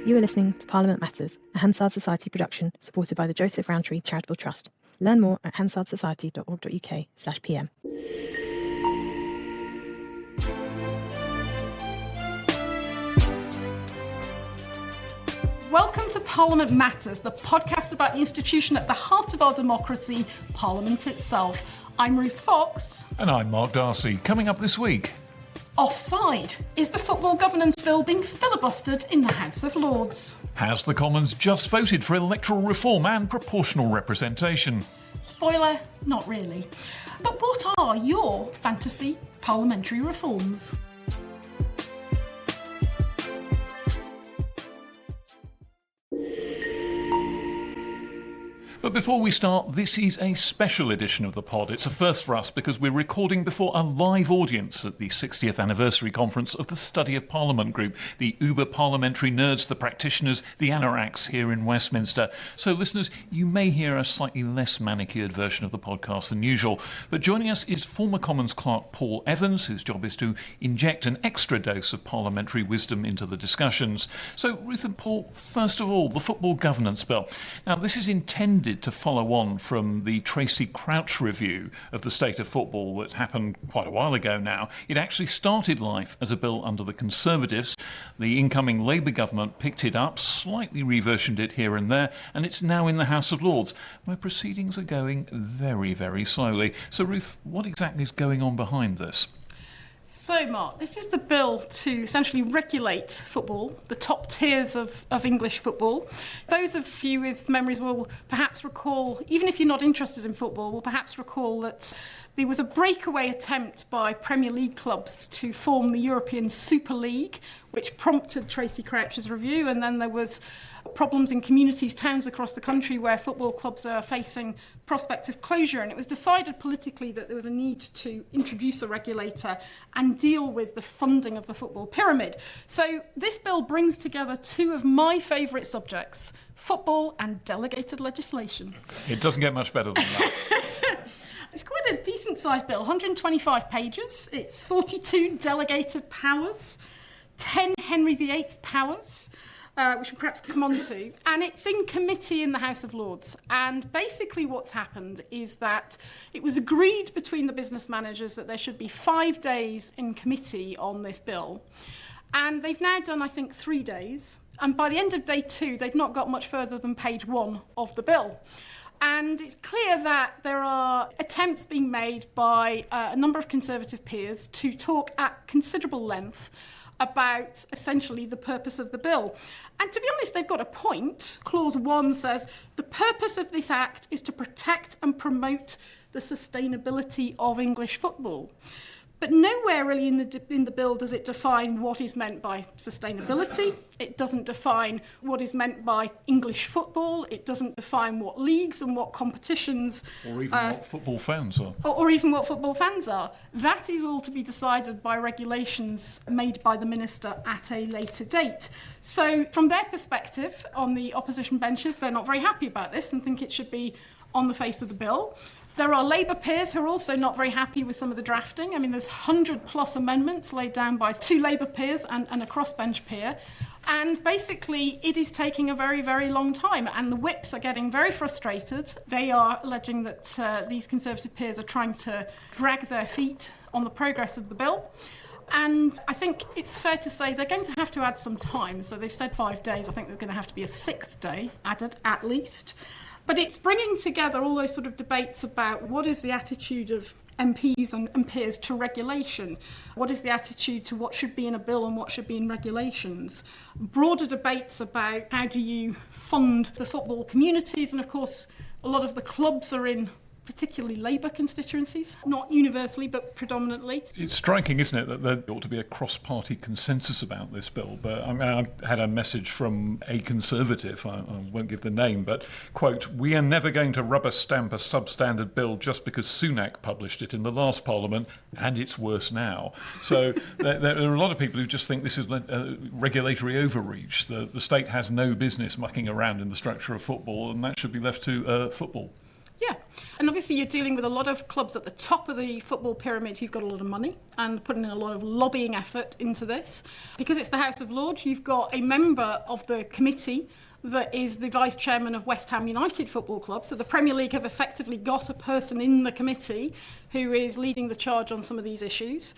You are listening to Parliament Matters, a Hansard Society production supported by the Joseph Rowntree Charitable Trust. Learn more at hansardsociety.org.uk/pm. Welcome to Parliament Matters, the podcast about the institution at the heart of our democracy, Parliament itself. I'm Ruth Fox. And I'm Mark Darcy. Coming up this week. Offside. Is the Football Governance Bill being filibustered in the House of Lords? Has the Commons just voted for electoral reform and proportional representation? Spoiler, not really. But what are your fantasy parliamentary reforms? But before we start, this is a special edition of the pod. It's a first for us because we're recording before a live audience at the 60th anniversary conference of the Study of Parliament group, the uber parliamentary nerds, the practitioners, the anoraks here in Westminster. So listeners, you may hear a slightly less manicured version of the podcast than usual. But joining us is former Commons Clerk Paul Evans, whose job is to inject an extra dose of parliamentary wisdom into the discussions. So Ruth and Paul, first of all, the Football Governance Bill. Now, this is intended to follow on from the Tracy Crouch review of the state of football that happened quite a while ago now. It actually started life as a bill under the Conservatives. The incoming Labour government picked it up, slightly reversioned it here and there, and it's now in the House of Lords, where proceedings are going very, very slowly. So, Ruth, what exactly is going on behind this? So, Mark, this is the bill to essentially regulate football, the top tiers of English football. Those of you with memories will perhaps recall, even if you're not interested in football, will perhaps recall that there was a breakaway attempt by Premier League clubs to form the European Super League, which prompted Tracy Crouch's review, and then there was problems in communities, towns across the country where football clubs are facing prospect of closure, and it was decided politically that there was a need to introduce a regulator and deal with the funding of the football pyramid. So this bill brings together two of my favourite subjects, football and delegated legislation. It doesn't get much better than that. It's quite a decent-sized bill, 125 pages. It's 42 delegated powers, 10 Henry VIII powers, which we'll perhaps come on to. And it's in committee in the House of Lords. And basically what's happened is that it was agreed between the business managers that there should be 5 days in committee on this bill. And they've now done, I think, 3 days. And by the end of day 2, they'd not got much further than page 1 of the bill. And it's clear that there are attempts being made by a number of Conservative peers to talk at considerable length about essentially the purpose of the bill. And to be honest, they've got a point. Clause 1 says, the purpose of this act is to protect and promote the sustainability of English football. But nowhere really in the bill does it define what is meant by sustainability. It doesn't define what is meant by English football. It doesn't define what leagues and what competitions... Or even what football fans are. Or even what football fans are. That is all to be decided by regulations made by the Minister at a later date. So from their perspective, on the opposition benches, they're not very happy about this and think it should be on the face of the bill. There are Labour peers who are also not very happy with some of the drafting. I mean, there's 100+ amendments laid down by 2 Labour peers and a crossbench peer. And basically, it is taking a very, very long time. And the whips are getting very frustrated. They are alleging that these Conservative peers are trying to drag their feet on the progress of the bill. And I think it's fair to say they're going to have to add some time. So they've said 5 days. I think there's going to have to be a 6th day added, at least. But it's bringing together all those sort of debates about what is the attitude of MPs and peers to regulation, what is the attitude to what should be in a bill and what should be in regulations, broader debates about how do you fund the football communities, and of course a lot of the clubs are in particularly Labour constituencies, not universally but predominantly. It's striking, isn't it, that there ought to be a cross-party consensus about this bill. But I mean, I had a message from a Conservative, I won't give the name, but, quote, "We are never going to rubber stamp a substandard bill just because Sunak published it in the last Parliament, and it's worse now." So there are a lot of people who just think this is regulatory overreach. The state has no business mucking around in the structure of football, and that should be left to football. Yeah, and obviously you're dealing with a lot of clubs at the top of the football pyramid who've got a lot of money and putting in a lot of lobbying effort into this. Because it's the House of Lords, you've got a member of the committee that is the vice chairman of West Ham United Football Club. So the Premier League have effectively got a person in the committee who is leading the charge on some of these issues.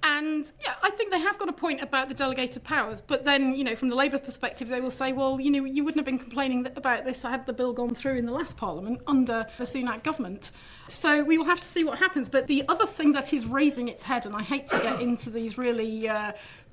And yeah, I think they have got a point about the delegated powers. But then, from the Labour perspective, they will say, well, you wouldn't have been complaining about this had the bill gone through in the last Parliament under the Sunak government. So we will have to see what happens. But the other thing that is raising its head, and I hate to get into these really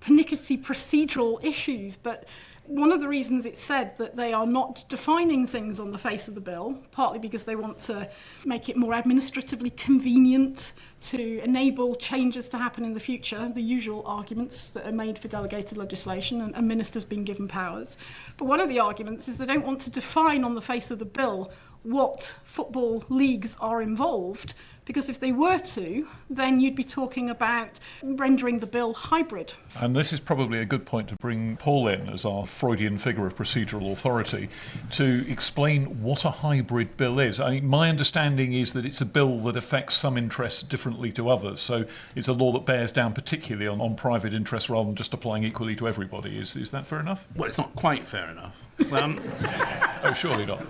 pernickety procedural issues, but one of the reasons it's said that they are not defining things on the face of the bill, partly because they want to make it more administratively convenient to enable changes to happen in the future, the usual arguments that are made for delegated legislation and ministers being given powers. But one of the arguments is they don't want to define on the face of the bill what football leagues are involved, because if they were to, then you'd be talking about rendering the bill hybrid. And this is probably a good point to bring Paul in as our Freudian figure of procedural authority to explain what a hybrid bill is. I mean, my understanding is that it's a bill that affects some interests differently to others. So it's a law that bears down particularly on private interests rather than just applying equally to everybody. Is that fair enough? Well, it's not quite fair enough. Oh, surely not.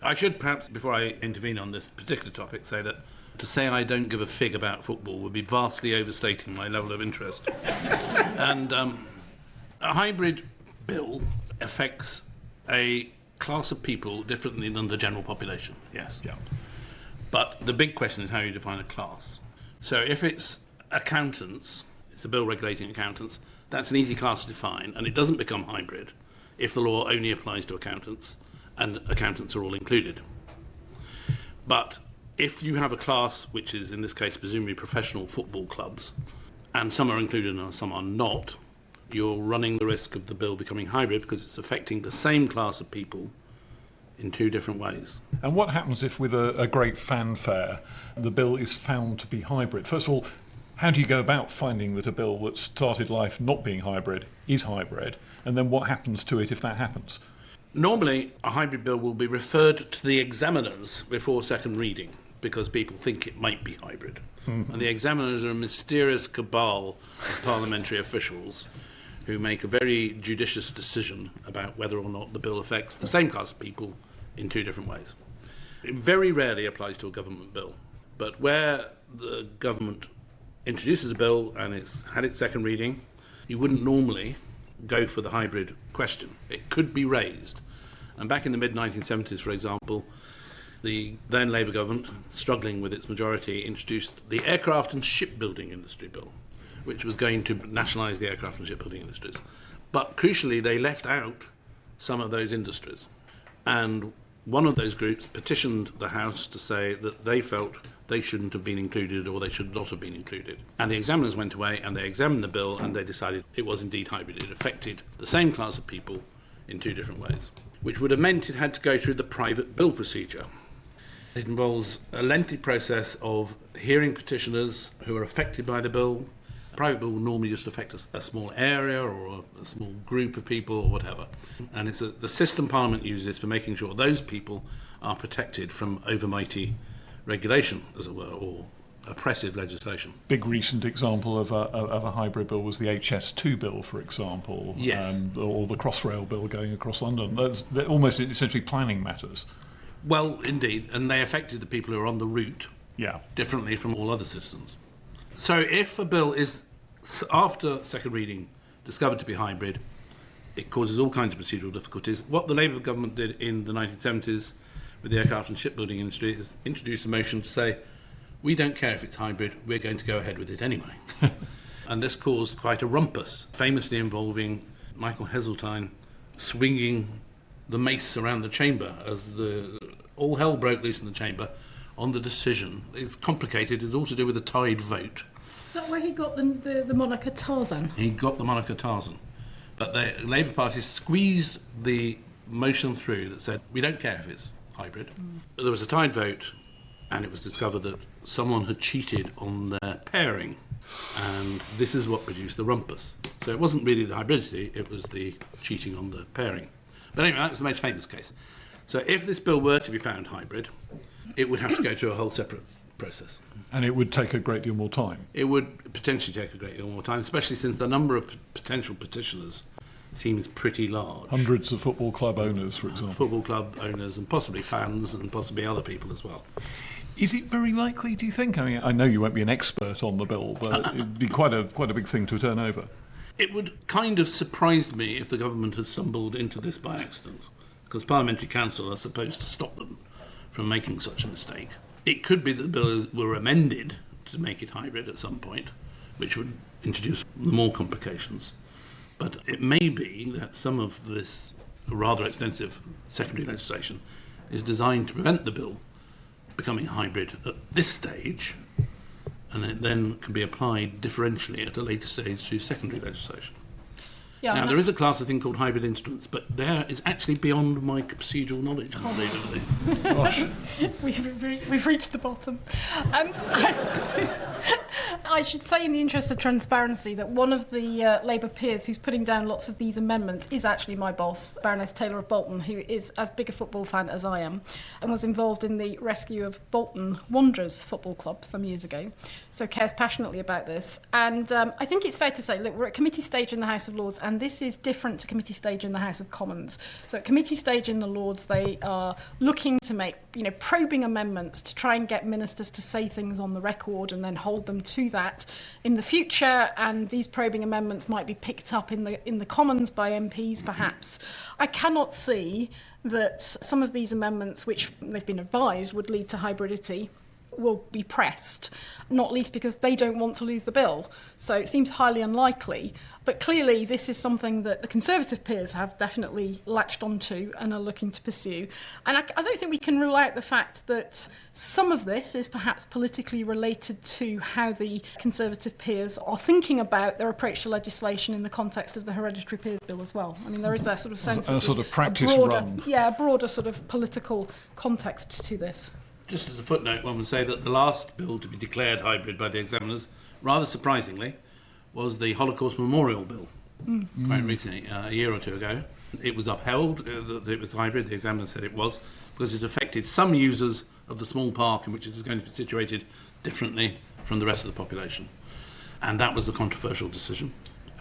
I should perhaps, before I intervene on this particular topic, say that to say I don't give a fig about football would be vastly overstating my level of interest. And a hybrid bill affects a class of people differently than the general population, yes. Yeah. But the big question is how you define a class. So if it's accountants, it's a bill regulating accountants, that's an easy class to define, and it doesn't become hybrid if the law only applies to accountants and accountants are all included. But if you have a class, which is in this case presumably professional football clubs, and some are included and some are not, you're running the risk of the bill becoming hybrid because it's affecting the same class of people in two different ways. And what happens if, with a great fanfare, the bill is found to be hybrid? First of all, how do you go about finding that a bill that started life not being hybrid is hybrid? And then what happens to it if that happens? Normally, a hybrid bill will be referred to the examiners before second reading because people think it might be hybrid. Mm-hmm. And the examiners are a mysterious cabal of parliamentary officials who make a very judicious decision about whether or not the bill affects the same class of people in two different ways. It very rarely applies to a government bill, but where the government introduces a bill and it's had its second reading, you wouldn't normally go for the hybrid question. It could be raised. And back in the mid-1970s, for example, the then Labour government, struggling with its majority, introduced the Aircraft and Shipbuilding Industry Bill, which was going to nationalise the aircraft and shipbuilding industries. But crucially, they left out some of those industries. And one of those groups petitioned the House to say that they felt they shouldn't have been included or they should not have been included. And the examiners went away and they examined the bill and they decided it was indeed hybrid. It affected the same class of people in two different ways, which would have meant it had to go through the private bill procedure. It involves a lengthy process of hearing petitioners who are affected by the bill. A private bill will normally just affect a small area or a small group of people or whatever. And it's the system Parliament uses for making sure those people are protected from overmighty regulation, as it were, or oppressive legislation. Big recent example of a hybrid bill was the HS2 bill, for example, yes. Or the Crossrail bill going across London. They're almost essentially planning matters. Well, indeed, and they affected the people who are on the route differently from all other citizens. So if a bill is, after second reading, discovered to be hybrid, it causes all kinds of procedural difficulties. What the Labour government did in the 1970s with the aircraft and shipbuilding industry is introduce a motion to say, we don't care if it's hybrid, we're going to go ahead with it anyway. And this caused quite a rumpus, famously involving Michael Heseltine swinging the mace around the chamber as all hell broke loose in the chamber on the decision. It's complicated, it's all to do with the tied vote. Is that where he got the moniker Tarzan? He got the moniker Tarzan. But the Labour Party squeezed the motion through that said, we don't care if it's hybrid. But there was a tied vote, and it was discovered that someone had cheated on their pairing, and this is what produced the rumpus. So it wasn't really the hybridity, it was the cheating on the pairing. But anyway, that was the most famous case. So if this bill were to be found hybrid, It would have to go through a whole separate process. And it would take a great deal more time. It would potentially take a great deal more time, especially since the number of potential petitioners seems pretty large. Hundreds of football club owners, for example. Football club owners and possibly fans and possibly other people as well. Is it very likely, do you think? I mean, I know you won't be an expert on the bill, but it'd be quite a big thing to turn over. It would kind of surprise me if the government had stumbled into this by accident, because Parliamentary Council are supposed to stop them from making such a mistake. It could be that the bill were amended to make it hybrid at some point, which would introduce more complications. But it may be that some of this rather extensive secondary legislation is designed to prevent the bill becoming hybrid at this stage, and it then can be applied differentially at a later stage through secondary legislation. Yeah, now, there is a class of thing called hybrid instruments, but there is actually beyond my procedural knowledge, unbelievably. Gosh. We've reached the bottom. I should say, in the interest of transparency, that one of the Labour peers who's putting down lots of these amendments is actually my boss, Baroness Taylor of Bolton, who is as big a football fan as I am, and was involved in the rescue of Bolton Wanderers Football Club some years ago, so cares passionately about this. And I think it's fair to say, look, we're at committee stage in the House of Lords, and this is different to committee stage in the House of Commons. So at committee stage in the Lords, they are looking to make, probing amendments to try and get ministers to say things on the record and then hold them to that in the future. And these probing amendments might be picked up in the Commons by MPs, perhaps. I cannot see that some of these amendments, which they've been advised would lead to hybridity, will be pressed, not least because they don't want to lose the bill. So it seems highly unlikely. But clearly this is something that the Conservative peers have definitely latched onto and are looking to pursue. And I don't think we can rule out the fact that some of this is perhaps politically related to how the Conservative peers are thinking about their approach to legislation in the context of the Hereditary Peers Bill as well. I mean, there is a sort of sense a sort of practice run. Yeah, a broader sort of political context to this. Just as a footnote, one would say that the last bill to be declared hybrid by the examiners, rather surprisingly, was the Holocaust Memorial Bill, quite recently, a year or two ago. It was upheld that it was hybrid, the examiners said it was, because it affected some users of the small park in which it is going to be situated differently from the rest of the population. And that was a controversial decision.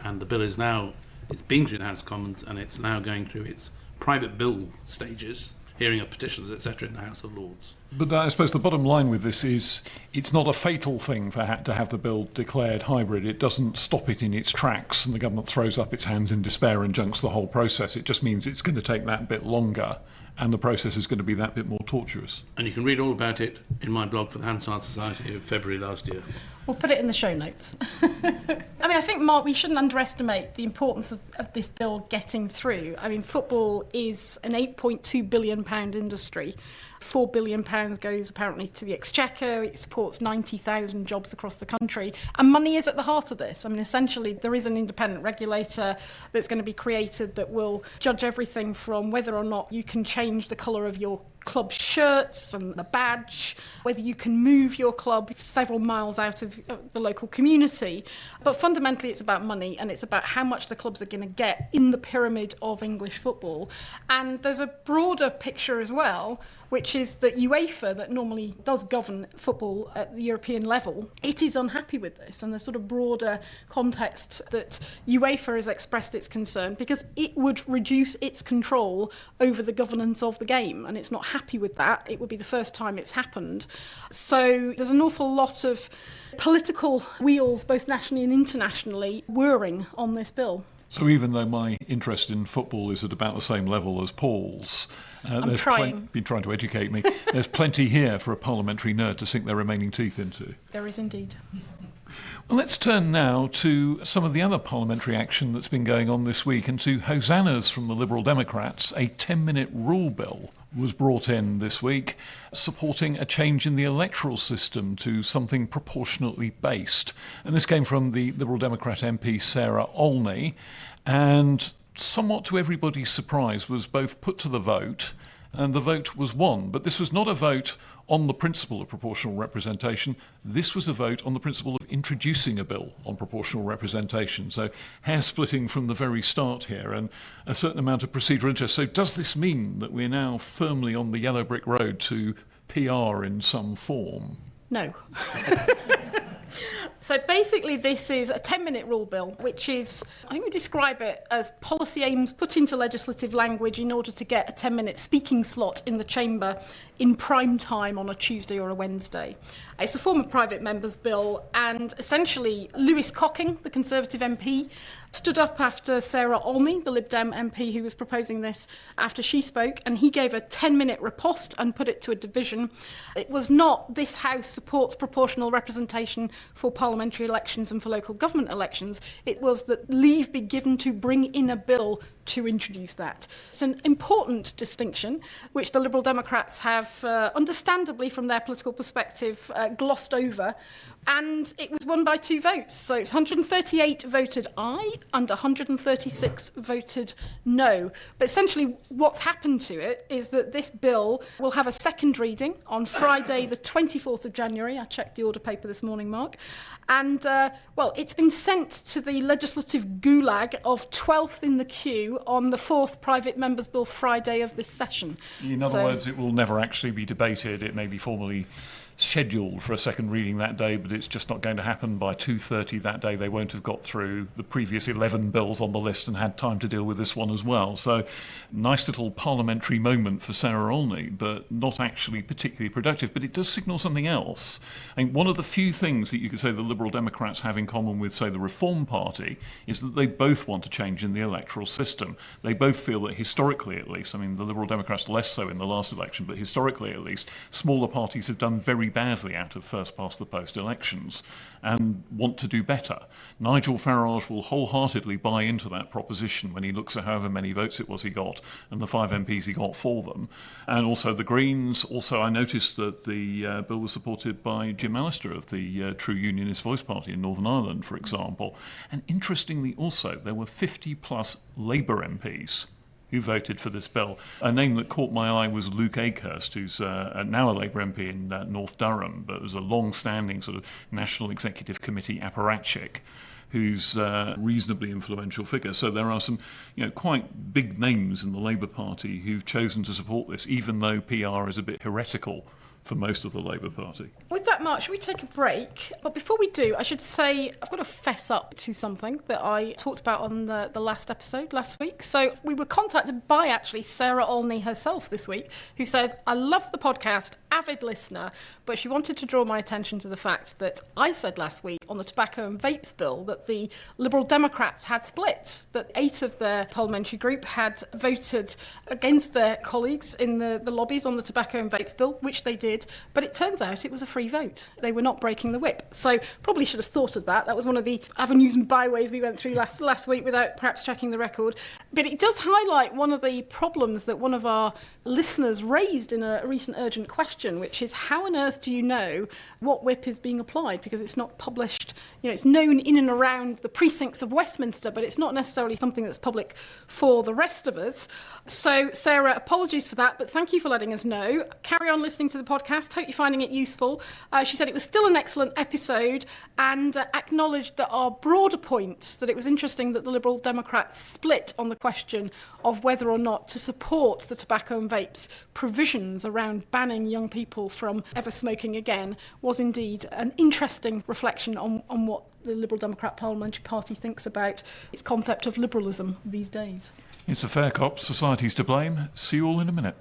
And the bill is now, it's been through the House of Commons, and it's now going through its private bill stages, hearing of petitions, etc., in the House of Lords. But I suppose the bottom line with this is it's not a fatal thing to have the bill declared hybrid. It doesn't stop it in its tracks and the government throws up its hands in despair and junks the whole process. It just means it's going to take that bit longer and the process is going to be that bit more tortuous. And you can read all about it in my blog for the Hansard Society of February last year. We'll put it in the show notes. I mean, I think, Mark, we shouldn't underestimate the importance of this bill getting through. I mean, football is an £8.2 billion industry. £4 billion goes apparently to the Exchequer. It supports 90,000 jobs across the country. And money is at the heart of this. I mean, essentially, there is an independent regulator that's going to be created that will judge everything from whether or not you can change the colour of your club shirts and the badge, whether you can move your club several miles out of the local community. But fundamentally, it's about money and it's about how much the clubs are going to get in the pyramid of English football. And there's a broader picture as well, which is that UEFA, that normally does govern football at the European level, it is unhappy with this. And there's sort of broader context that UEFA has expressed its concern because it would reduce its control over the governance of the game. And it's not happy with that. It would be the first time it's happened. So there's an awful lot of political wheels, both nationally and internationally, whirring on this bill. So even though my interest in football is at about the same level as Paul's, I'm trying. Been trying to educate me, there's plenty here for a parliamentary nerd to sink their remaining teeth into. There is indeed. Well, let's turn now to some of the other parliamentary action that's been going on this week and to hosannas from the Liberal Democrats. A 10-minute rule bill was brought in this week supporting a change in the electoral system to something proportionately based. And this came from the Liberal Democrat MP Sarah Olney, and somewhat to everybody's surprise was both put to the vote and the vote was won. But this was not a vote on the principle of proportional representation. This was a vote on the principle of introducing a bill on proportional representation. So hair-splitting from the very start here and a certain amount of procedural interest. So does this mean that we're now firmly on the yellow brick road to PR in some form? No. So basically this is a 10-minute rule bill, which is, I think we describe it as policy aims put into legislative language in order to get a 10-minute speaking slot in the chamber in prime time on a Tuesday or a Wednesday. It's a form of private member's bill, and essentially Lewis Cocking, the Conservative MP, stood up after Sarah Olney, the Lib Dem MP who was proposing this, after she spoke, and he gave a 10-minute riposte and put it to a division. It was not "this House supports proportional representation for parliamentary elections and for local government elections." It was that leave be given to bring in a bill to introduce that. It's an important distinction, which the Liberal Democrats have, understandably from their political perspective, glossed over. And it was won by 2 votes. So it's 138 voted aye and 136 voted no. But essentially what's happened to it is that this bill will have a second reading on Friday, the 24th of January. I checked the order paper this morning, Mark. And, well, it's been sent to the legislative gulag of 12th in the queue on the 4th Private Members' Bill Friday of this session. In other words, it will never actually be debated. It may be formally scheduled for a second reading that day, but it's just not going to happen. By 2:30 that day they won't have got through the previous 11 bills on the list and had time to deal with this one as well. So nice little parliamentary moment for Sarah Olney, but not actually particularly productive. But it does signal something else. I think one of the few things that you could say the Liberal Democrats have in common with, say, the Reform Party is that they both want to change in the electoral system. They both feel that historically, at least, I mean the Liberal Democrats less so in the last election, but historically at least, smaller parties have done very badly out of first-past-the-post elections and want to do better. Nigel Farage will wholeheartedly buy into that proposition when he looks at however many votes it was he got and the 5 MPs he got for them. And also the Greens. Also, I noticed that the bill was supported by Jim Allister of the True Unionist Voice Party in Northern Ireland, for example. And interestingly also, there were 50-plus Labour MPs who voted for this bill. A name that caught my eye was Luke Akehurst, who's now a Labour MP in North Durham, but was a long-standing sort of National Executive Committee apparatchik who's a reasonably influential figure. So there are some quite big names in the Labour Party who've chosen to support this, even though PR is a bit heretical for most of the Labour Party. With that, Mark, should we take a break? But before we do, I should say I've got to fess up to something that I talked about on the last episode last week. So we were contacted by actually Sarah Olney herself this week, who says, "I love the podcast, avid listener," but she wanted to draw my attention to the fact that I said last week on the tobacco and vapes bill that the Liberal Democrats had split, that 8 of their parliamentary group had voted against their colleagues in the lobbies on the tobacco and vapes bill, which they did. But it turns out it was a free vote. They were not breaking the whip. So probably should have thought of that. That was one of the avenues and byways we went through last week without perhaps checking the record. But it does highlight one of the problems that one of our listeners raised in a recent urgent question, which is how on earth do you know what whip is being applied? Because it's not published, it's known in and around the precincts of Westminster, but it's not necessarily something that's public for the rest of us. So Sarah, apologies for that, but thank you for letting us know. Carry on listening to the podcast. Hope you're finding it useful. She said it was still an excellent episode and acknowledged that our broader point, that it was interesting that the Liberal Democrats split on the question of whether or not to support the tobacco and vapes provisions around banning young people from ever smoking again, was indeed an interesting reflection on what the Liberal Democrat Parliamentary Party thinks about its concept of liberalism these days. It's a fair cop, society's to blame. See you all in a minute.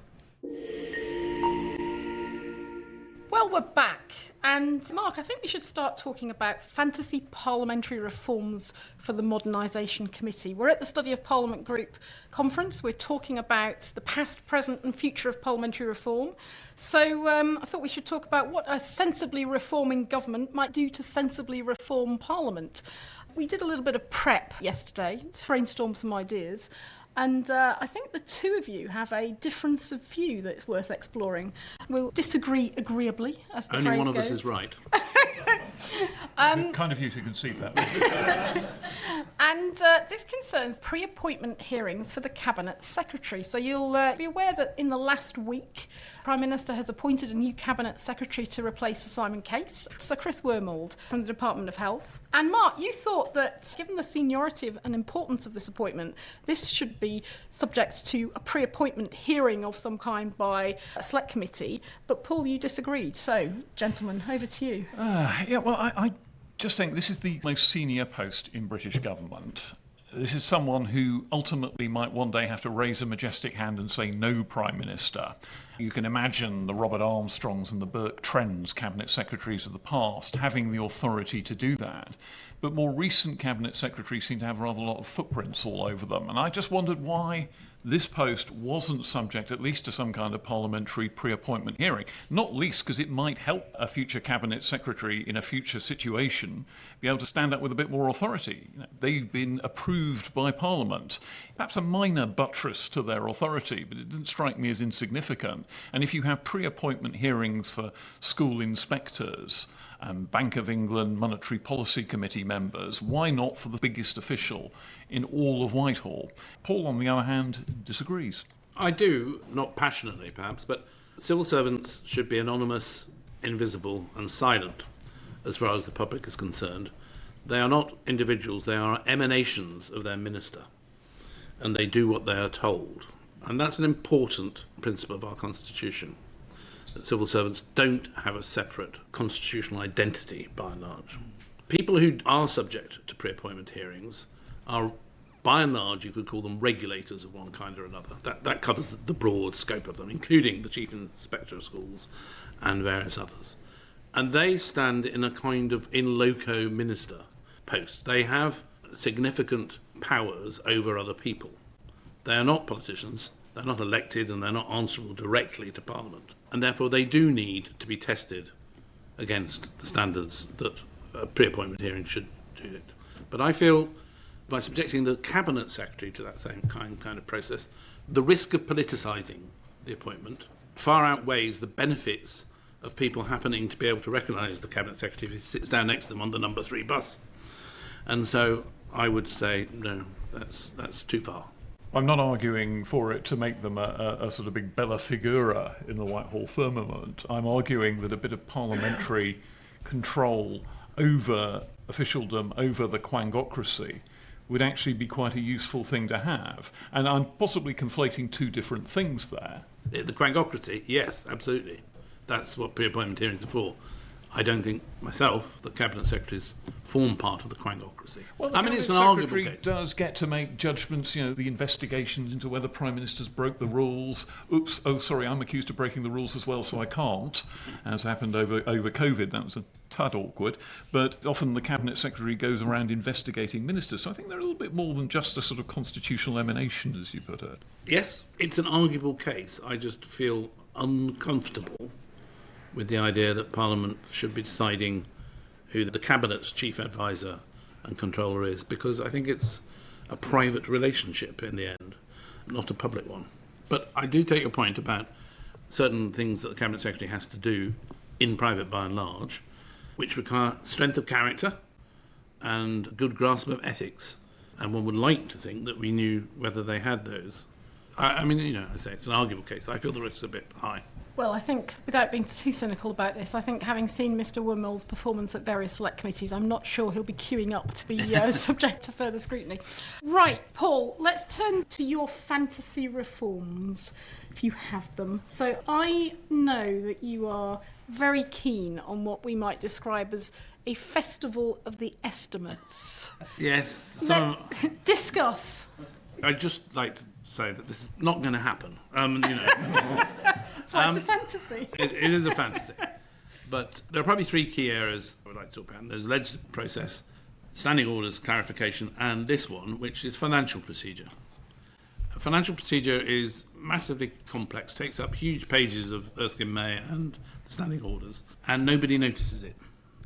Well, we're back. And Mark, I think we should start talking about fantasy parliamentary reforms for the Modernisation Committee. We're at the Study of Parliament Group conference. We're talking about the past, present and future of parliamentary reform. So I thought we should talk about what a sensibly reforming government might do to sensibly reform Parliament. We did a little bit of prep yesterday to brainstorm some ideas. And I think the two of you have a difference of view that's worth exploring. We'll disagree agreeably, as the phrase goes. Only one of us is right. Kind of you to concede that. And this concerns pre-appointment hearings for the Cabinet Secretary. So you'll be aware that in the last week, Prime Minister has appointed a new Cabinet Secretary to replace Sir Simon Case, Sir Chris Wormold from the Department of Health. And Mark, you thought that given the seniority and importance of this appointment, this should be subject to a pre-appointment hearing of some kind by a select committee. But Paul, you disagreed. So, gentlemen, over to you. I just think this is the most senior post in British government. This is someone who ultimately might one day have to raise a majestic hand and say no, Prime Minister. You can imagine the Robert Armstrongs and the Burke Trends Cabinet Secretaries of the past having the authority to do that. But more recent Cabinet Secretaries seem to have rather a lot of footprints all over them. And I just wondered why this post wasn't subject at least to some kind of parliamentary pre-appointment hearing, not least because it might help a future Cabinet Secretary in a future situation be able to stand up with a bit more authority. They've been approved by Parliament. Perhaps a minor buttress to their authority, but it didn't strike me as insignificant. And if you have pre-appointment hearings for school inspectors, Bank of England Monetary Policy Committee members, why not for the biggest official in all of Whitehall? Paul, on the other hand, disagrees. I do, not passionately perhaps, but civil servants should be anonymous, invisible and silent as far as the public is concerned. They are not individuals, they are emanations of their minister, and they do what they are told. And that's an important principle of our constitution, that civil servants don't have a separate constitutional identity by and large. People who are subject to pre-appointment hearings are, by and large, you could call them regulators of one kind or another. That covers the broad scope of them, including the Chief Inspector of Schools and various others. And they stand in a kind of in loco minister post. They have significant powers over other people. They are not politicians, they're not elected, and they're not answerable directly to Parliament. And therefore they do need to be tested against the standards that a pre-appointment hearing should do it. But I feel by subjecting the Cabinet Secretary to that same kind of process, the risk of politicising the appointment far outweighs the benefits of people happening to be able to recognise the Cabinet Secretary if he sits down next to them on the number 3 bus. And so I would say, no, that's too far. I'm not arguing for it to make them a sort of big bella figura in the Whitehall firmament. I'm arguing that a bit of parliamentary control over officialdom, over the quangocracy, would actually be quite a useful thing to have. And I'm possibly conflating two different things there. The quangocracy, yes, absolutely. That's what pre-appointment hearings are for. I don't think myself that Cabinet Secretaries form part of the quangocracy. Well, the it's an arguable case. Does get to make judgments, the investigations into whether Prime Ministers broke the rules. Oops, oh, sorry, I'm accused of breaking the rules as well, so I can't, as happened over COVID. That was a tad awkward. But often the Cabinet Secretary goes around investigating ministers. So I think they're a little bit more than just a sort of constitutional emanation, as you put it. Yes, it's an arguable case. I just feel uncomfortable with the idea that Parliament should be deciding who the Cabinet's chief advisor and controller is, because I think it's a private relationship in the end, not a public one. But I do take your point about certain things that the Cabinet Secretary has to do in private by and large, which require strength of character and good grasp of ethics. And one would like to think that we knew whether they had those. I say it's an arguable case. I feel the risk's a bit high. Well, I think, without being too cynical about this, I think having seen Mr Wormold's performance at various select committees, I'm not sure he'll be queuing up to be subject to further scrutiny. Right, Paul, let's turn to your fantasy reforms, if you have them. So I know that you are very keen on what we might describe as a festival of the estimates. Yes. Discuss. I'd just like to say that this is not going to happen. That's why it's a fantasy. It is a fantasy. But there are probably 3 key areas I would like to talk about. There's the legislative process, standing orders, clarification, and this one, which is financial procedure. Financial procedure is massively complex, takes up huge pages of Erskine May and standing orders, and nobody notices it,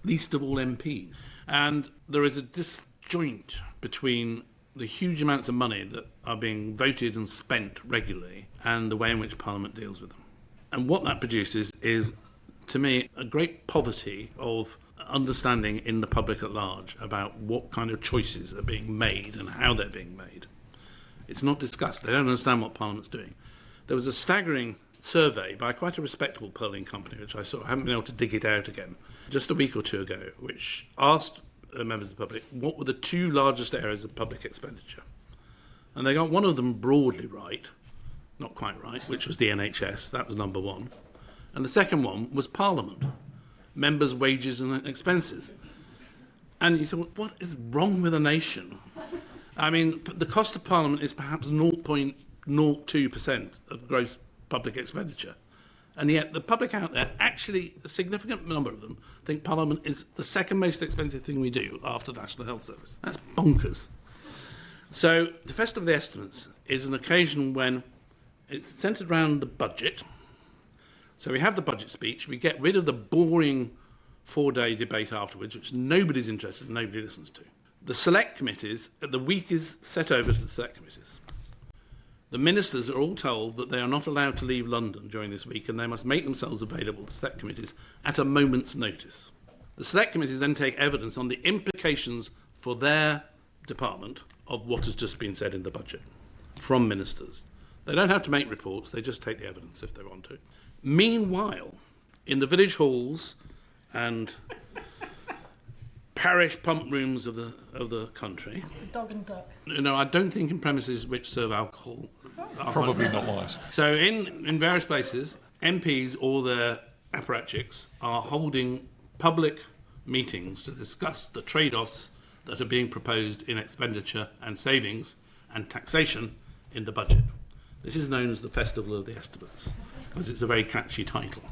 least of all MPs. And there is a disjoint between the huge amounts of money that are being voted and spent regularly and the way in which Parliament deals with them. And what that produces is, to me, a great poverty of understanding in the public at large about what kind of choices are being made and how they're being made. It's not discussed. They don't understand what Parliament's doing. There was a staggering survey by quite a respectable polling company, which I saw. I haven't been able to dig it out again, just a week or two ago, which asked members of the public what were the two largest areas of public expenditure. And they got one of them broadly right, not quite right, which was the NHS. That was number one. And the second one was Parliament, members' wages and expenses. And you thought, what is wrong with a nation? I mean, the cost of Parliament is perhaps 0.02% of gross public expenditure. And yet the public out there, actually a significant number of them, think Parliament is the second most expensive thing we do after the National Health Service. That's bonkers. So the Festival of the Estimates is an occasion when it's centred around the budget. So we have the budget speech, we get rid of the boring 4-day debate afterwards, which nobody's interested in, nobody listens to. The select committees, the week is set over to the select committees. The ministers are all told that they are not allowed to leave London during this week and they must make themselves available to select committees at a moment's notice. The select committees then take evidence on the implications for their department of what has just been said in the budget from ministers. They don't have to make reports, they just take the evidence if they want to. Meanwhile, in the village halls and parish pump rooms of the country. Dog and duck. No, I don't think in premises which serve alcohol. Probably not wise. So in various places, MPs or their apparatchiks are holding public meetings to discuss the trade-offs that are being proposed in expenditure and savings and taxation in the budget. This is known as the Festival of the Estimates because it's a very catchy title.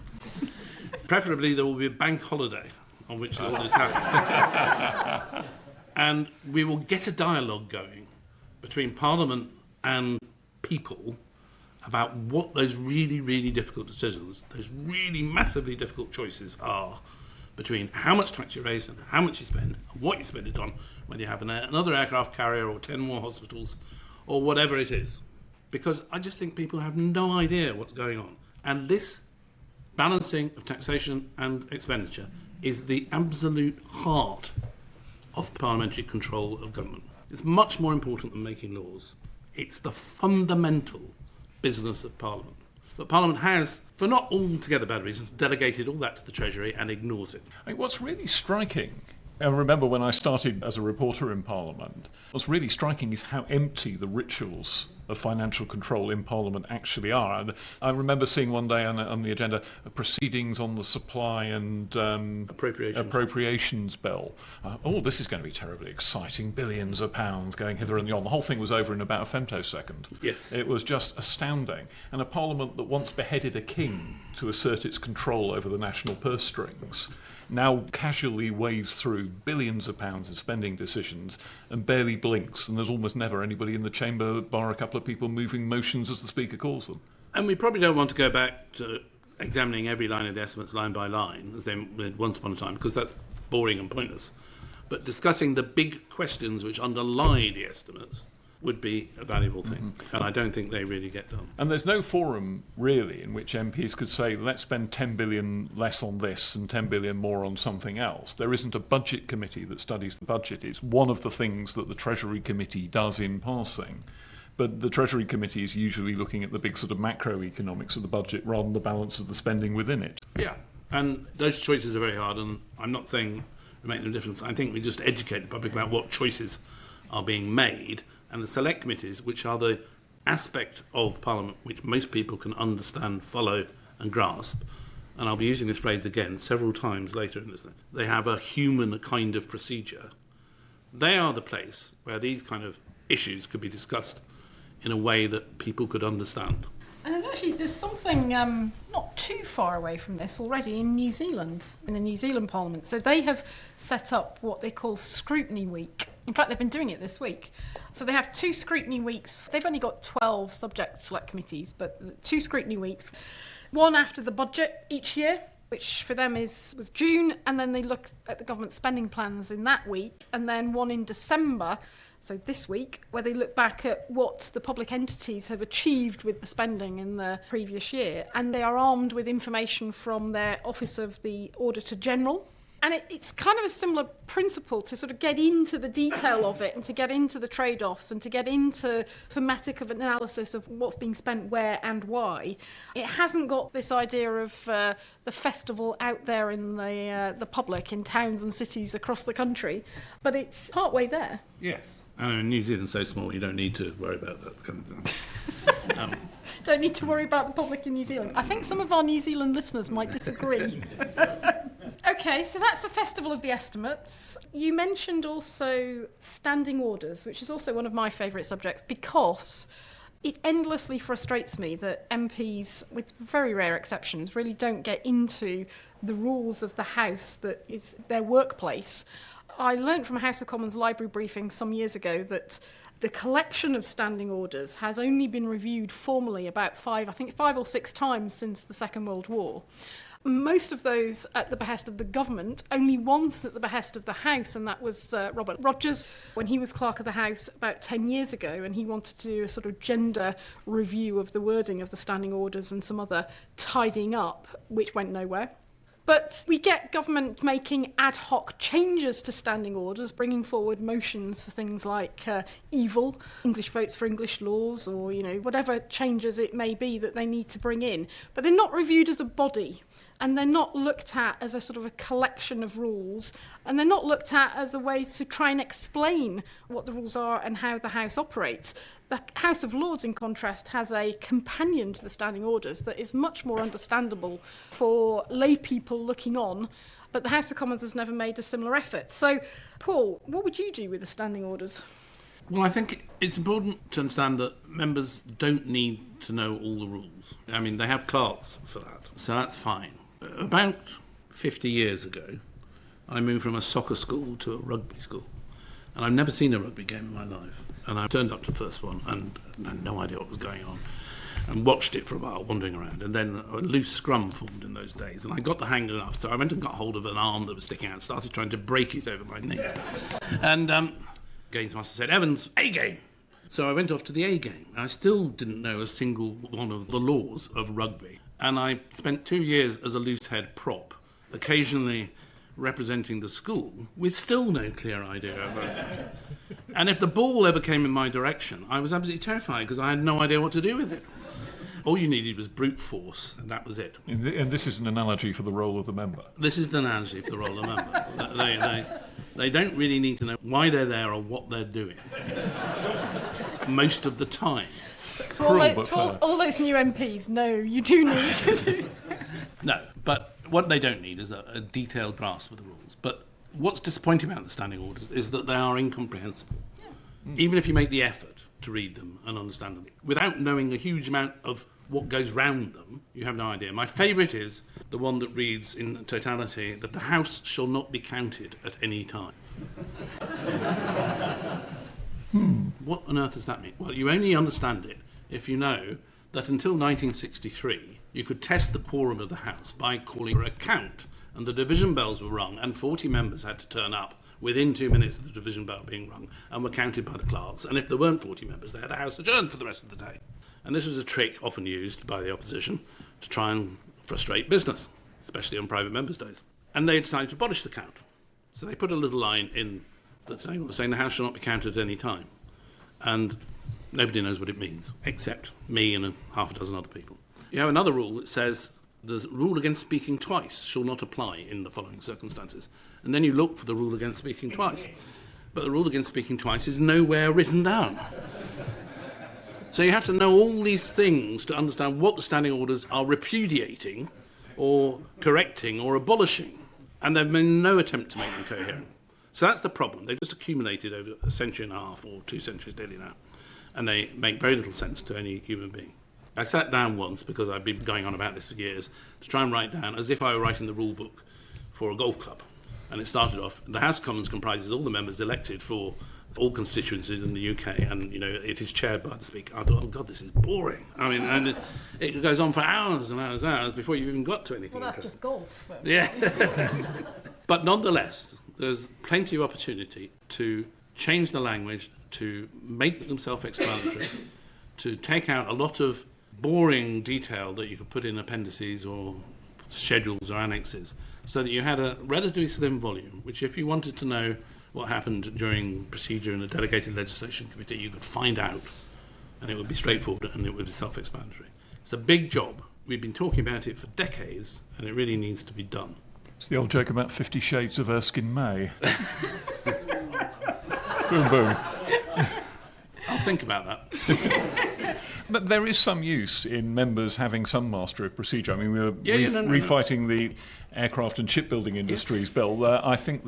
Preferably there will be a bank holiday on which all this happens. And we will get a dialogue going between Parliament and people about what those really, really difficult decisions, those really massively difficult choices are between how much tax you raise and how much you spend, and what you spend it on, whether you have another aircraft carrier or 10 more hospitals or whatever it is. Because I just think people have no idea what's going on. And this balancing of taxation and expenditure is the absolute heart of parliamentary control of government. It's much more important than making laws. It's the fundamental business of Parliament. But Parliament has, for not altogether bad reasons, delegated all that to the Treasury and ignores it. I mean, what's really striking, I remember when I started as a reporter in Parliament, what's really striking is how empty the rituals of financial control in Parliament actually are. And I remember seeing one day on the agenda proceedings on the supply and appropriations bill. This is going to be terribly exciting, billions of pounds going hither and yon. The whole thing was over in about a femtosecond. Yes. It was just astounding. And a Parliament that once beheaded a king to assert its control over the national purse strings now casually waves through billions of pounds in spending decisions and barely blinks, and there's almost never anybody in the chamber bar a couple of people moving motions as the Speaker calls them. And we probably don't want to go back to examining every line of the estimates line by line, as they did once upon a time, because that's boring and pointless. But discussing the big questions which underlie the estimates would be a valuable thing. And I don't think they really get done. And there's no forum, really, in which MPs could say, let's spend 10 billion less on this and 10 billion more on something else. There isn't a budget committee that studies the budget. It's one of the things that the Treasury Committee does in passing. But the Treasury Committee is usually looking at the big sort of macroeconomics of the budget rather than the balance of the spending within it. Yeah, and those choices are very hard, and I'm not saying we make no difference. I think we just educate the public about what choices are being made, and the select committees, which are the aspect of Parliament which most people can understand, follow and grasp, and I'll be using this phrase again several times later in this thing, they have a human kind of procedure. They are the place where these kind of issues could be discussed in a way that people could understand. And there's something not too far away from this already in New Zealand, in the New Zealand Parliament. So they have set up what they call Scrutiny Week. In fact, they've been doing it this week. So they have 2 Scrutiny Weeks. They've only got 12 subject select committees, but 2 Scrutiny Weeks. One after the budget each year, which for them was June, and then they look at the government spending plans in that week, and then one in December, so this week, where they look back at what the public entities have achieved with the spending in the previous year, and they are armed with information from their Office of the Auditor General. And it's kind of a similar principle to sort of get into the detail of it and to get into the trade-offs and to get into thematic of analysis of what's being spent where and why. It hasn't got this idea of the festival out there in the public in towns and cities across the country, but it's partway there. Yes. I mean, New Zealand's so small, you don't need to worry about that kind of thing. Don't need to worry about the public in New Zealand. I think some of our New Zealand listeners might disagree. OK, so that's the Festival of the Estimates. You mentioned also standing orders, which is also one of my favourite subjects, because it endlessly frustrates me that MPs, with very rare exceptions, really don't get into the rules of the House that is their workplace. I learnt from a House of Commons library briefing some years ago that the collection of standing orders has only been reviewed formally about five or six times since the Second World War. Most of those at the behest of the government, only once at the behest of the House, and that was Robert Rogers when he was Clerk of the House about 10 years ago, and he wanted to do a sort of gender review of the wording of the standing orders and some other tidying up, which went nowhere. But we get government making ad hoc changes to standing orders, bringing forward motions for things like evil, English votes for English laws, or whatever changes it may be that they need to bring in. But they're not reviewed as a body, and they're not looked at as a sort of a collection of rules, and they're not looked at as a way to try and explain what the rules are and how the House operates. The House of Lords, in contrast, has a companion to the standing orders that is much more understandable for lay people looking on, but the House of Commons has never made a similar effort. So, Paul, what would you do with the standing orders? Well, I think it's important to understand that members don't need to know all the rules. I mean, they have clerks for that, so that's fine. About 50 years ago, I moved from a soccer school to a rugby school, and I've never seen a rugby game in my life. And I turned up to the first one and had no idea what was going on, and watched it for a while, wandering around. And then a loose scrum formed in those days, and I got the hang enough, so I went and got hold of an arm that was sticking out and started trying to break it over my knee. And Gamesmaster said, "Evans, A game." So I went off to the A game, and I still didn't know a single one of the laws of rugby. And I spent 2 years as a loose head prop, occasionally representing the school, with still no clear idea about it. And if the ball ever came in my direction, I was absolutely terrified because I had no idea what to do with it. All you needed was brute force, and that was it. And this is an analogy for the role of the member. This is the analogy for the role of the member. They don't really need to know why they're there or what they're doing most of the time. So all those new MPs, no, you do need to do. No, but what they don't need is a detailed grasp of the rules. But what's disappointing about the standing orders is that they are incomprehensible. Yeah. Even if you make the effort to read them and understand them, without knowing a huge amount of what goes round them, you have no idea. My favourite is the one that reads in totality that the House shall not be counted at any time. What on earth does that mean? Well, you only understand it if you know that until 1963, you could test the quorum of the House by calling for a count, and the division bells were rung, and 40 members had to turn up within 2 minutes of the division bell being rung, and were counted by the clerks. And if there weren't 40 members, they had the House adjourned for the rest of the day. And this was a trick often used by the opposition to try and frustrate business, especially on private members' days. And they decided to abolish the count. So they put a little line in that saying the House shall not be counted at any time. And nobody knows what it means, except me and half a dozen other people. You have another rule that says the rule against speaking twice shall not apply in the following circumstances. And then you look for the rule against speaking twice. But the rule against speaking twice is nowhere written down. So you have to know all these things to understand what the standing orders are repudiating or correcting or abolishing. And there have been no attempt to make them coherent. So that's the problem. They've just accumulated over a century and a half or 2 centuries nearly now. And they make very little sense to any human being. I sat down once, because I've been going on about this for years, to try and write down as if I were writing the rule book for a golf club. And it started off, the House of Commons comprises all the members elected for all constituencies in the UK, and it is chaired by the Speaker. I thought, oh God, this is boring. I mean, and it goes on for hours and hours and hours before you've even got to anything. Well, that's just golf. But... Yeah. But nonetheless, there's plenty of opportunity to change the language, to make them self-explanatory, to take out a lot of boring detail that you could put in appendices or schedules or annexes, so that you had a relatively slim volume, which if you wanted to know what happened during procedure in a delegated legislation committee, you could find out, and it would be straightforward and it would be self-explanatory. It's a big job. We've been talking about it for decades, and it really needs to be done. It's the old joke about 50 Shades of Erskine May. Boom, boom. I'll think about that. But there is some use in members having some mastery of procedure. I mean, we were No. refighting the aircraft and shipbuilding industries bill. I think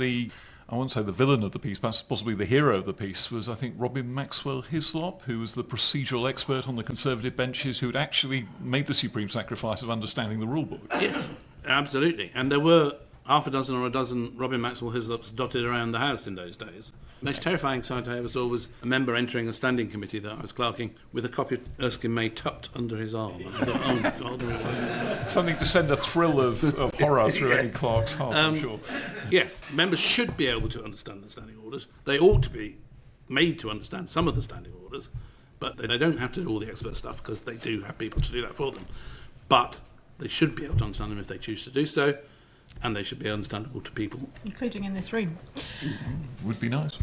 I won't say the villain of the piece, but possibly the hero of the piece was, I think, Robin Maxwell Hislop, who was the procedural expert on the Conservative benches who had actually made the supreme sacrifice of understanding the rule book. Yes, absolutely. And there were half a dozen or a dozen Robin Maxwell Hislops dotted around the House in those days. The most terrifying sight I ever saw was a member entering a standing committee that I was clerking with a copy of Erskine May tucked under his arm. I thought, oh, God. Something to send a thrill of horror through any clerk's heart, I'm sure. Yes, members should be able to understand the standing orders. They ought to be made to understand some of the standing orders, but they don't have to do all the expert stuff because they do have people to do that for them. But they should be able to understand them if they choose to do so, and they should be understandable to people. Including in this room. Would be nice.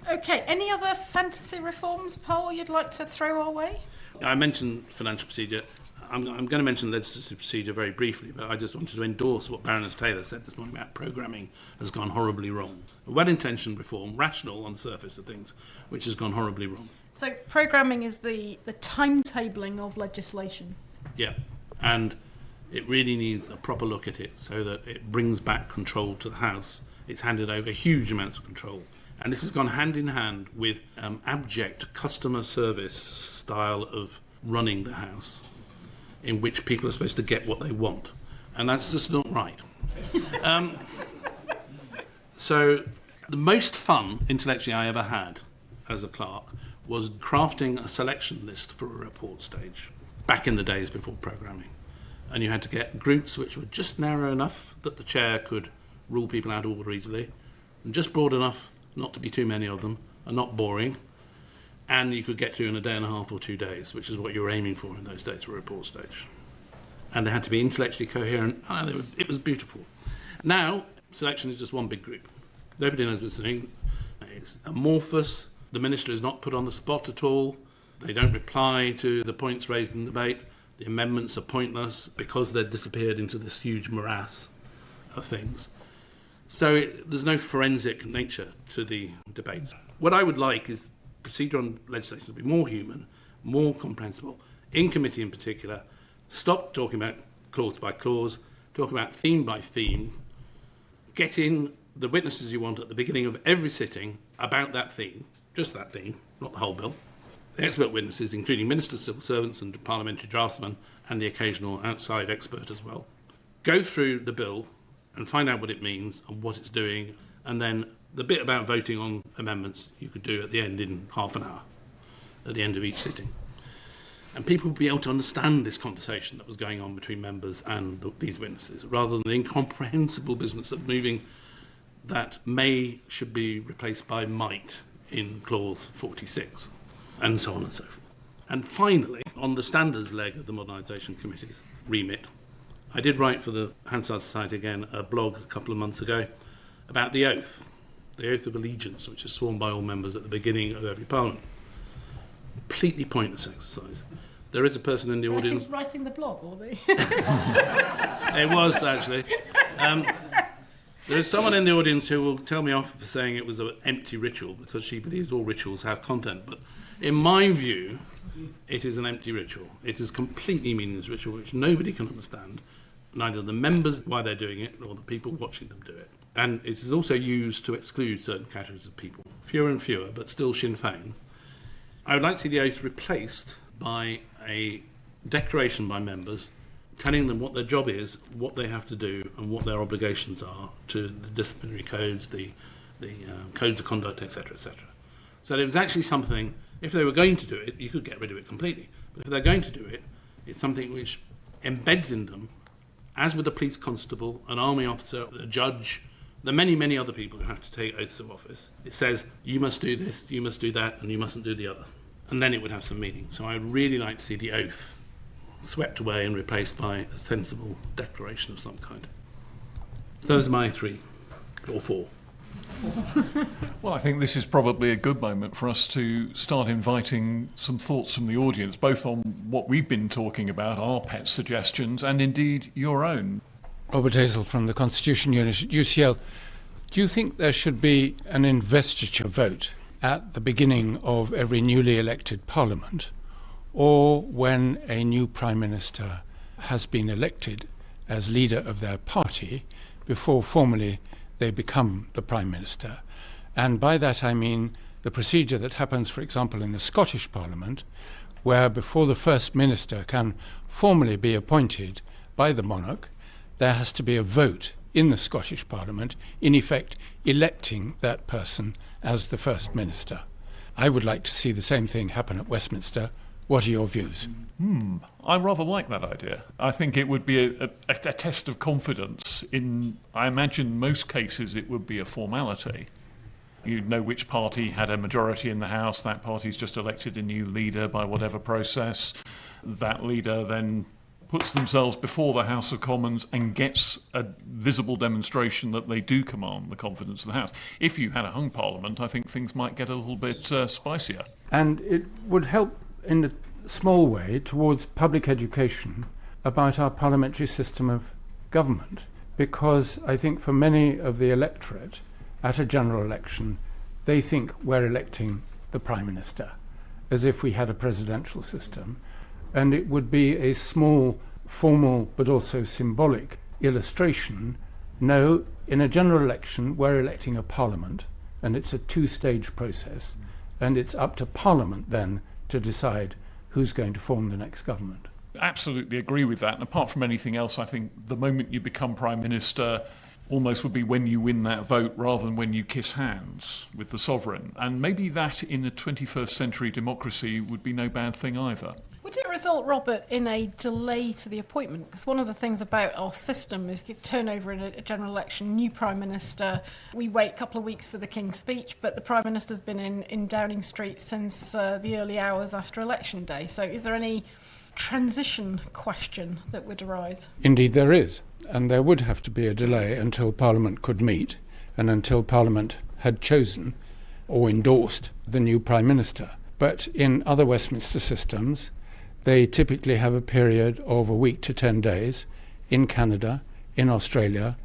OK, any other fantasy reforms, Paul, you'd like to throw our way? I mentioned financial procedure. I'm going to mention legislative procedure very briefly, but I just wanted to endorse what Baroness Taylor said this morning about programming has gone horribly wrong. A well-intentioned reform, rational on the surface of things, which has gone horribly wrong. So programming is the timetabling of legislation. Yeah, and it really needs a proper look at it so that it brings back control to the House. It's handed over huge amounts of control. And this has gone hand in hand with abject customer service style of running the House, in which people are supposed to get what they want. And that's just not right. So the most fun, intellectually, I ever had as a clerk was crafting a selection list for a report stage, back in the days before programming. And you had to get groups which were just narrow enough that the chair could rule people out of order easily, and just broad enough not to be too many of them, and not boring, and you could get to in a day and a half or 2 days, which is what you were aiming for in those days for a report stage. And they had to be intellectually coherent. It was beautiful. Now, selection is just one big group. Nobody knows what's doing. It's amorphous. The minister is not put on the spot at all. They don't reply to the points raised in debate. The amendments are pointless because they've disappeared into this huge morass of things. So there's no forensic nature to the debates. What I would like is procedure on legislation to be more human, more comprehensible, in committee in particular. Stop talking about clause by clause, talk about theme by theme, get in the witnesses you want at the beginning of every sitting about that theme, just that theme, not the whole bill. The expert witnesses, including ministers, civil servants and parliamentary draftsmen, and the occasional outside expert as well. Go through the bill and find out what it means and what it's doing, and then the bit about voting on amendments you could do at the end in half an hour, at the end of each sitting. And people would be able to understand this conversation that was going on between members and these witnesses, rather than the incomprehensible business of moving that should be replaced by might in clause 46. And so on and so forth. And finally, on the standards leg of the Modernisation Committee's remit, I did write for the Hansard Society again a blog a couple of months ago about the oath of allegiance, which is sworn by all members at the beginning of every parliament. Completely pointless exercise. There is a person in the audience... Writing the blog, or the... It was, actually. There is someone in the audience who will tell me off for saying it was an empty ritual because she believes all rituals have content. But in my view, it is an empty ritual. It is a completely meaningless ritual which nobody can understand, neither the members why they're doing it nor the people watching them do it. And it is also used to exclude certain categories of people, fewer and fewer, but still Sinn Féin. I would like to see the oath replaced by a declaration by members telling them what their job is, what they have to do, and what their obligations are to the disciplinary codes, the codes of conduct, etc., etc. So it was actually something, if they were going to do it, you could get rid of it completely. But if they're going to do it, it's something which embeds in them, as with a police constable, an army officer, a judge, the many, many other people who have to take oaths of office. It says, you must do this, you must do that, and you mustn't do the other. And then it would have some meaning. So I'd really like to see the oath swept away and replaced by a sensible declaration of some kind. Those are my 3 or 4. Well, I think this is probably a good moment for us to start inviting some thoughts from the audience, both on what we've been talking about, our pet suggestions, and indeed your own. Robert Hazel from the Constitution Unit at UCL. Do you think there should be an investiture vote at the beginning of every newly elected Parliament, or when a new Prime Minister has been elected as leader of their party before formally they become the Prime Minister? And by that I mean the procedure that happens, for example, in the Scottish Parliament, where before the First Minister can formally be appointed by the monarch, there has to be a vote in the Scottish Parliament, in effect electing that person as the First Minister. I would like to see the same thing happen at Westminster. What are your views? I rather like that idea. I think it would be a test of confidence. I imagine most cases it would be a formality. You'd know which party had a majority in the House. That party's just elected a new leader by whatever process. That leader then puts themselves before the House of Commons and gets a visible demonstration that they do command the confidence of the House. If you had a hung Parliament, I think things might get a little bit spicier. And it would help in a small way towards public education about our parliamentary system of government, because I think for many of the electorate at a general election, they think we're electing the Prime Minister, as if we had a presidential system. And it would be a small, formal, but also symbolic illustration. No, in a general election, we're electing a Parliament, and it's a 2-stage process, and it's up to Parliament then to decide who's going to form the next government. Absolutely agree with that. And apart from anything else, I think the moment you become Prime Minister almost would be when you win that vote rather than when you kiss hands with the sovereign. And maybe that in a 21st century democracy would be no bad thing either. Would it result, Robert, in a delay to the appointment? Because one of the things about our system is the turnover in a general election, new Prime Minister, we wait a couple of weeks for the King's speech, but the Prime Minister's been in Downing Street since the early hours after Election Day. So is there any transition question that would arise? Indeed there is, and there would have to be a delay until Parliament could meet and until Parliament had chosen or endorsed the new Prime Minister. But in other Westminster systems, they typically have a period of a week to 10 days in Canada, in Australia,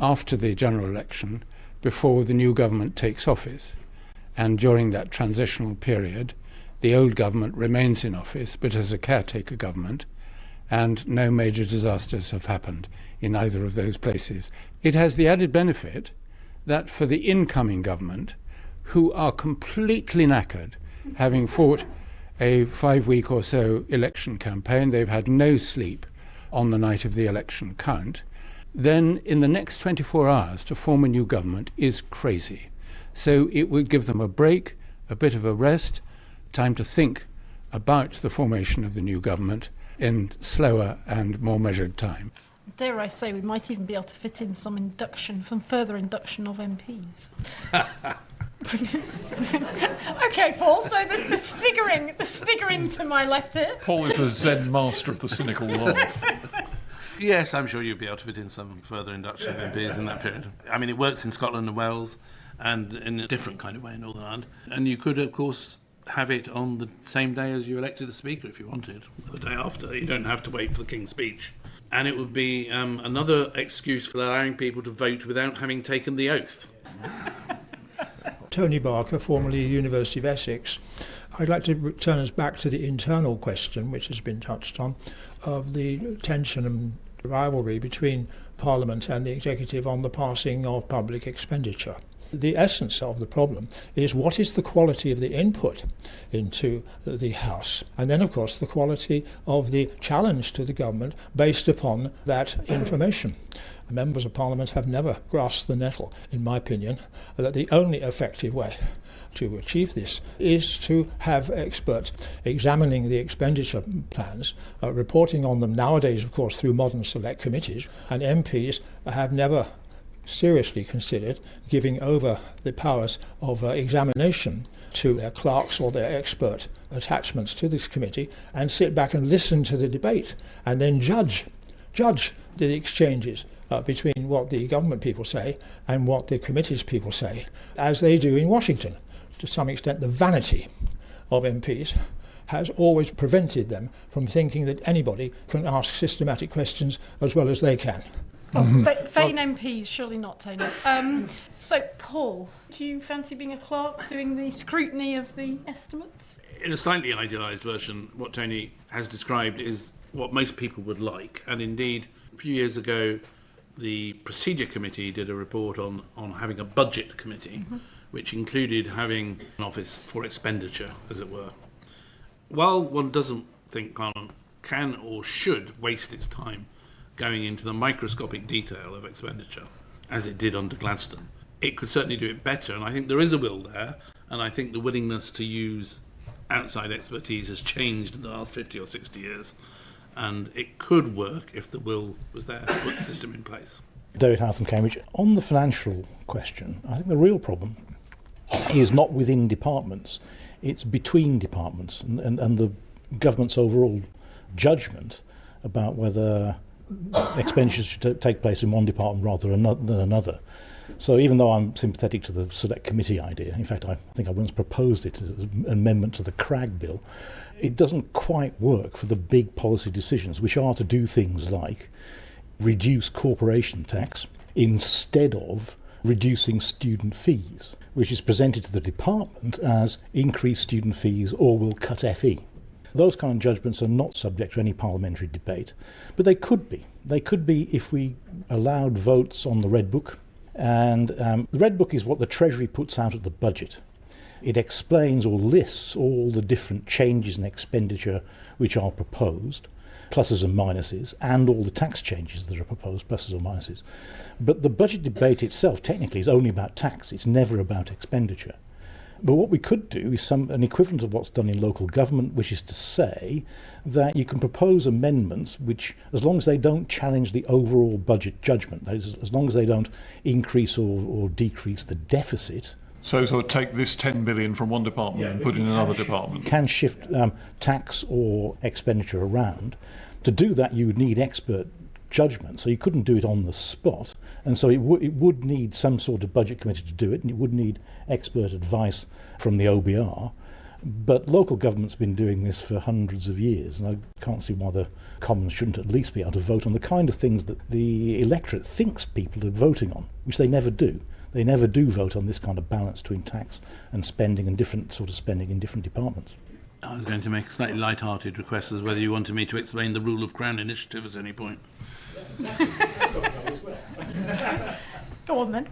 after the general election, before the new government takes office. And during that transitional period, the old government remains in office, but as a caretaker government, and no major disasters have happened in either of those places. It has the added benefit that for the incoming government, who are completely knackered, having fought a 5-week or so election campaign, they've had no sleep on the night of the election count, then in the next 24 hours to form a new government is crazy. So it would give them a break, a bit of a rest, time to think about the formation of the new government in slower and more measured time. Dare I say, we might even be able to fit in some further induction of MPs. Okay, Paul, so there's the sniggering to my left here. Paul is a Zen master of the cynical laugh. Yes, I'm sure you'll be able to fit in some further induction of MPs in that period. I mean, it works in Scotland and Wales and in a different kind of way in Northern Ireland. And you could, of course, have it on the same day as you elected the Speaker if you wanted, or the day after. You don't have to wait for the King's speech. And it would be another excuse for allowing people to vote without having taken the oath. Tony Barker, formerly University of Essex. I'd like to return us back to the internal question, which has been touched on, of the tension and rivalry between Parliament and the Executive on the passing of public expenditure. The essence of the problem is what is the quality of the input into the House, and then of course the quality of the challenge to the government based upon that information. Members of Parliament have never grasped the nettle, in my opinion, that the only effective way to achieve this is to have experts examining the expenditure plans, reporting on them nowadays, of course, through modern select committees, and MPs have never seriously considered giving over the powers of examination to their clerks or their expert attachments to this committee and sit back and listen to the debate and then judge the exchanges between what the government people say and what the committee's people say, as they do in Washington. To some extent, the vanity of MPs has always prevented them from thinking that anybody can ask systematic questions as well as they can. Vain MPs, surely not, Tony. So, Paul, do you fancy being a clerk doing the scrutiny of the estimates? In a slightly idealised version, what Tony has described is what most people would like. And indeed, a few years ago, the Procedure Committee did a report on having a budget committee, which included having an office for expenditure, as it were. While one doesn't think Parliament can or should waste its time going into the microscopic detail of expenditure, as it did under Gladstone, it could certainly do it better, and I think there is a will there, and I think the willingness to use outside expertise has changed in the last 50 or 60 years, and it could work if the will was there to put the system in place. David Howe from Cambridge. On the financial question, I think the real problem is not within departments, it's between departments, and the government's overall judgment about whether expenditures should take place in one department rather than another. So even though I'm sympathetic to the select committee idea, in fact I think I once proposed it as an amendment to the Cragg bill, it doesn't quite work for the big policy decisions, which are to do things like reduce corporation tax instead of reducing student fees, which is presented to the department as increased student fees or we'll cut FE. Those kind of judgments are not subject to any parliamentary debate, but they could be. They could be if we allowed votes on the Red Book. And the Red Book is what the Treasury puts out at the budget. It explains or lists all the different changes in expenditure which are proposed, pluses and minuses, and all the tax changes that are proposed, pluses or minuses. But the budget debate itself technically is only about tax. It's never about expenditure. But what we could do is an equivalent of what's done in local government, which is to say that you can propose amendments which, as long as they don't challenge the overall budget judgment, that is, as long as they don't increase or decrease the deficit. So take this 10 billion from one department and put it in another department. Can shift tax or expenditure around. To do that, you would need expert judgment, so you couldn't do it on the spot, and so it would need some sort of budget committee to do it, and it would need expert advice from the OBR. But local government's been doing this for hundreds of years, and I can't see why the Commons shouldn't at least be able to vote on the kind of things that the electorate thinks people are voting on, which they never do. They never do vote on this kind of balance between tax and spending and different sort of spending in different departments. I was going to make a slightly light-hearted request as whether you wanted me to explain the rule of Crown initiative at any point. Go on then.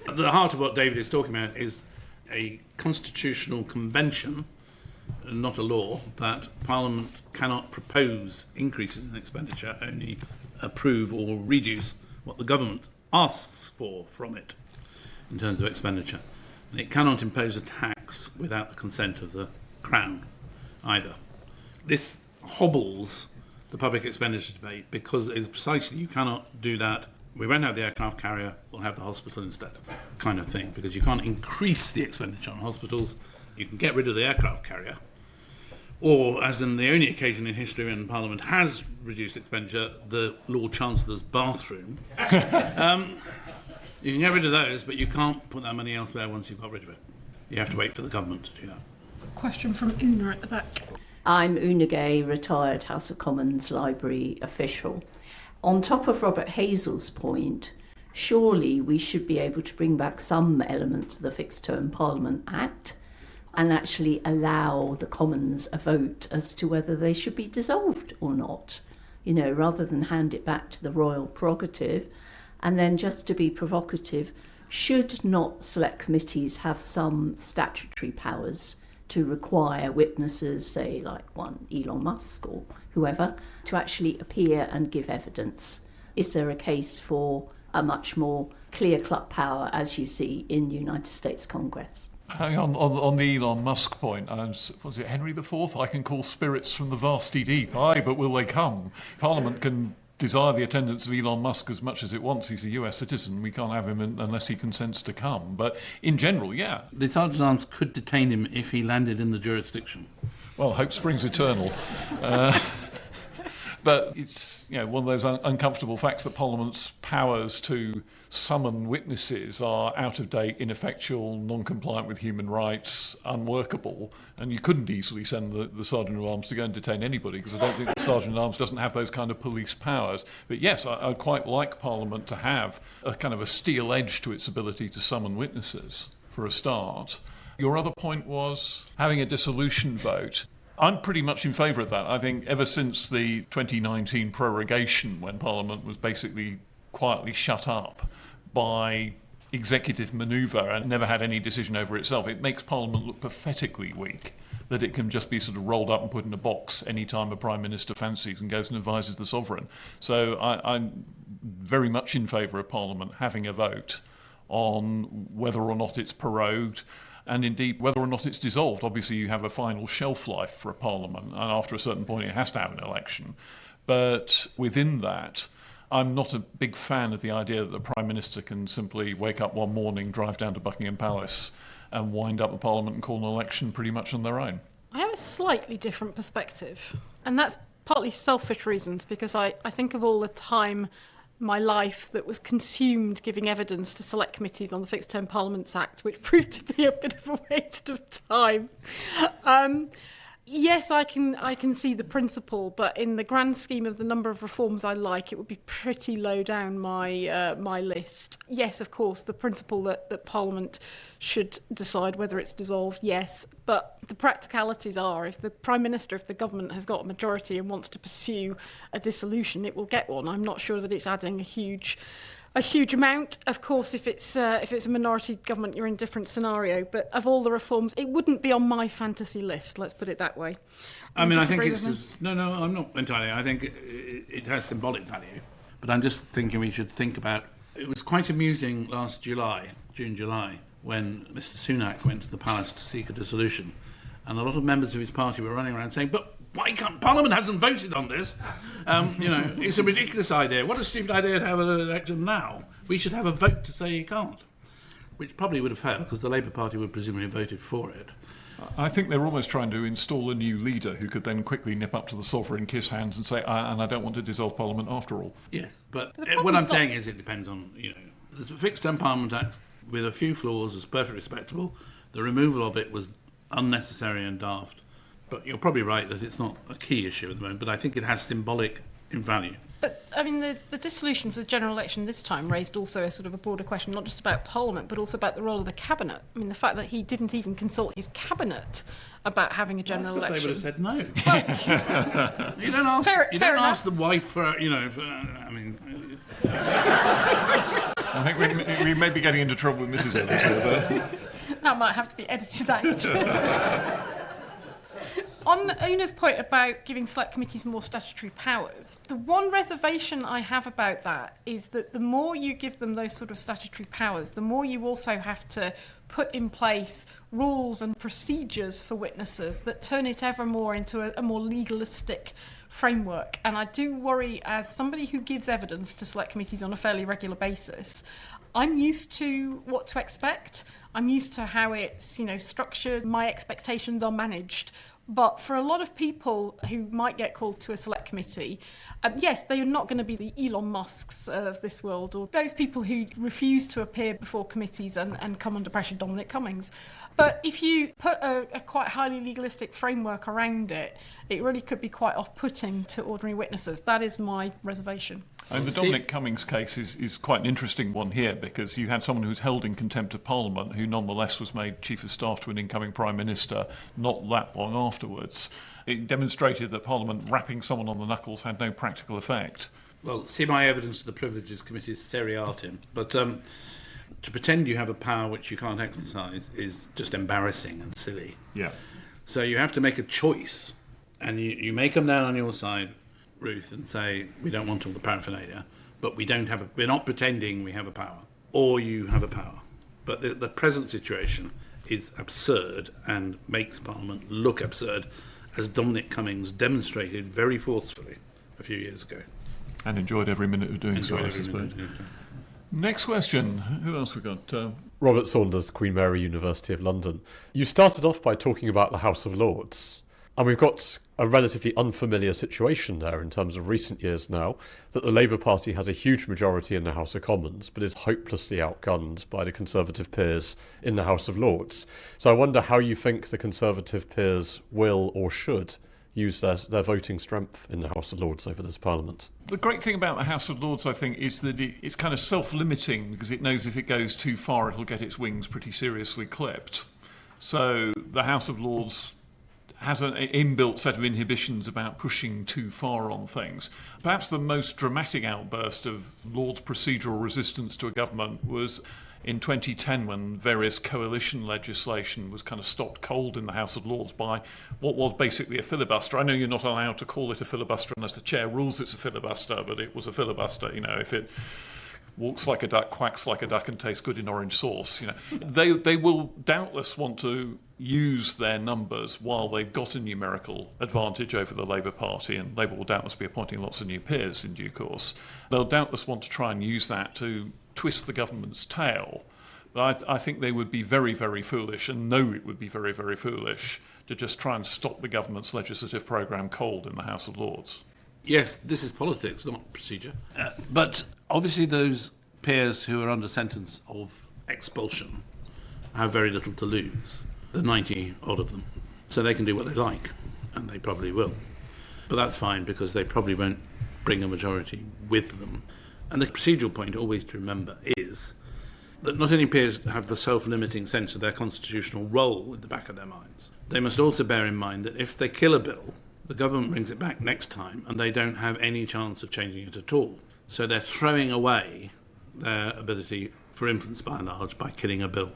At the heart of what David is talking about is a constitutional convention, not a law, that Parliament cannot propose increases in expenditure, only approve or reduce what the government asks for from it in terms of expenditure. And it cannot impose a tax without the consent of the Crown either. This hobbles the public expenditure debate because it's precisely you cannot do that. We won't have the aircraft carrier, we'll have the hospital instead, kind of thing, because you can't increase the expenditure on hospitals. You can get rid of the aircraft carrier, or, as in the only occasion in history when Parliament has reduced expenditure, the Lord Chancellor's bathroom. You can get rid of those, but you can't put that money elsewhere once you've got rid of it. You have to wait for the government to do that. Question from Una at the back. I'm Una Gay, retired House of Commons library official. On top of Robert Hazel's point, surely we should be able to bring back some elements of the Fixed Term Parliament Act and actually allow the Commons a vote as to whether they should be dissolved or not, you know, rather than hand it back to the royal prerogative. And then, just to be provocative, should not select committees have some statutory powers to require witnesses, say like one Elon Musk or whoever, to actually appear and give evidence? Is there a case for a much more clear-cut power, as you see in the United States Congress? Hang on the Elon Musk point, was it Henry IV? I can call spirits from the vasty deep. Aye, but will they come? Parliament can desire the attendance of Elon Musk as much as it wants. He's a US citizen. We can't have him unless he consents to come. But in general, yeah. The Sergeant-at-Arms could detain him if he landed in the jurisdiction. Well, hope springs eternal. But it's one of those uncomfortable facts that Parliament's powers to summon witnesses are out of date, ineffectual, non-compliant with human rights, unworkable, and you couldn't easily send the Sergeant-at-Arms to go and detain anybody, because I don't think the Sergeant-at-Arms doesn't have those kind of police powers. But yes, I'd quite like Parliament to have a kind of a steel edge to its ability to summon witnesses, for a start. Your other point was having a dissolution vote. I'm pretty much in favour of that. I think ever since the 2019 prorogation, when Parliament was basically quietly shut up by executive manoeuvre and never had any decision over itself, it makes Parliament look pathetically weak, that it can just be sort of rolled up and put in a box any time a Prime Minister fancies and goes and advises the Sovereign. So I'm very much in favour of Parliament having a vote on whether or not it's prorogued, and indeed whether or not it's dissolved. Obviously you have a final shelf life for a Parliament, and after a certain point it has to have an election. But within that, I'm not a big fan of the idea that the Prime Minister can simply wake up one morning, drive down to Buckingham Palace and wind up a Parliament and call an election pretty much on their own. I have a slightly different perspective, and that's partly selfish reasons, because I think of all the time my life that was consumed giving evidence to select committees on the Fixed Term Parliaments Act, which proved to be a bit of a waste of time. Yes, I can see the principle, but in the grand scheme of the number of reforms I like, it would be pretty low down my list. Yes, of course, the principle that Parliament should decide whether it's dissolved, yes, but the practicalities are, if the Prime Minister, if the government has got a majority and wants to pursue a dissolution, it will get one. I'm not sure that it's adding a huge amount. Of course, if it's a minority government, you're in a different scenario. But of all the reforms, it wouldn't be on my fantasy list. Let's put it that way. I mean, I think it's no. I'm not entirely. I think it has symbolic value, but I'm just thinking we should think about. It was quite amusing last June, July, when Mr. Sunak went to the palace to seek a dissolution, and a lot of members of his party were running around saying, "But why can't Parliament hasn't voted on this? It's a ridiculous idea. What a stupid idea to have an election now. We should have a vote to say you can't," which probably would have failed because the Labour Party would presumably have voted for it. I think they're almost trying to install a new leader who could then quickly nip up to the Sovereign, kiss hands and say, and I don't want to dissolve Parliament after all. Yes, but what I'm saying is it depends on, the Fixed Term Parliament Act, with a few flaws, is perfectly respectable. The removal of it was unnecessary and daft. But you're probably right that it's not a key issue at the moment, but I think it has symbolic in value. But, I mean, the dissolution for the general election this time raised also a sort of a broader question, not just about Parliament, but also about the role of the Cabinet. I mean, the fact that he didn't even consult his Cabinet about having a general election. They would have said no. You don't ask the wife for, I think we may be getting into trouble with Mrs. Evans here. That might have to be edited out. On Una's point about giving select committees more statutory powers, the one reservation I have about that is that the more you give them those sort of statutory powers, the more you also have to put in place rules and procedures for witnesses that turn it ever more into a more legalistic framework. And I do worry, as somebody who gives evidence to select committees on a fairly regular basis, I'm used to what to expect. I'm used to how it's, structured. My expectations are managed. But for a lot of people who might get called to a select committee, yes, they are not going to be the Elon Musks of this world, or those people who refuse to appear before committees and come under pressure, Dominic Cummings. But if you put a quite highly legalistic framework around it, it really could be quite off-putting to ordinary witnesses. That is my reservation. And the Dominic Cummings case is quite an interesting one here, because you had someone who was held in contempt of Parliament who nonetheless was made Chief of Staff to an incoming Prime Minister not that long afterwards. It demonstrated that Parliament rapping someone on the knuckles had no practical effect. Well, see my evidence to the Privileges Committee is seriatim, but to pretend you have a power which you can't exercise is just embarrassing and silly. Yeah. So you have to make a choice, and you make them down on your side, Ruth, and say, we don't want all the paraphernalia, but we're not pretending we have a power, or you have a power. But the present situation is absurd and makes Parliament look absurd, as Dominic Cummings demonstrated very forcefully a few years ago. And enjoyed every minute of doing so, I suppose. Next question. Who else we got? Robert Saunders, Queen Mary University of London. You started off by talking about the House of Lords, and we've got a relatively unfamiliar situation there in terms of recent years now, that the Labour Party has a huge majority in the House of Commons, but is hopelessly outgunned by the Conservative peers in the House of Lords. So I wonder how you think the Conservative peers will or should use their voting strength in the House of Lords over this Parliament. The great thing about the House of Lords, I think, is that it's kind of self-limiting, because it knows if it goes too far, it'll get its wings pretty seriously clipped. So the House of Lords has an inbuilt set of inhibitions about pushing too far on things. Perhaps the most dramatic outburst of Lords' procedural resistance to a government was in 2010, when various coalition legislation was kind of stopped cold in the House of Lords by what was basically a filibuster. I know you're not allowed to call it a filibuster unless the chair rules it's a filibuster, but it was a filibuster. If it walks like a duck, quacks like a duck, and tastes good in orange sauce, they will doubtless want to use their numbers while they've got a numerical advantage over the Labour Party, and Labour will doubtless be appointing lots of new peers in due course. They'll doubtless want to try and use that to twist the government's tail. But I think they would be very, very foolish, and know it would be very, very foolish, to just try and stop the government's legislative programme cold in the House of Lords. Yes, this is politics, not procedure. But obviously those peers who are under sentence of expulsion have very little to lose, the 90 odd of them. So they can do what they like, and they probably will. But that's fine, because they probably won't bring a majority with them. And the procedural point always to remember is that not only peers have the self-limiting sense of their constitutional role in the back of their minds, they must also bear in mind that if they kill a bill, the government brings it back next time and they don't have any chance of changing it at all. So they're throwing away their ability for influence by and large by killing a bill.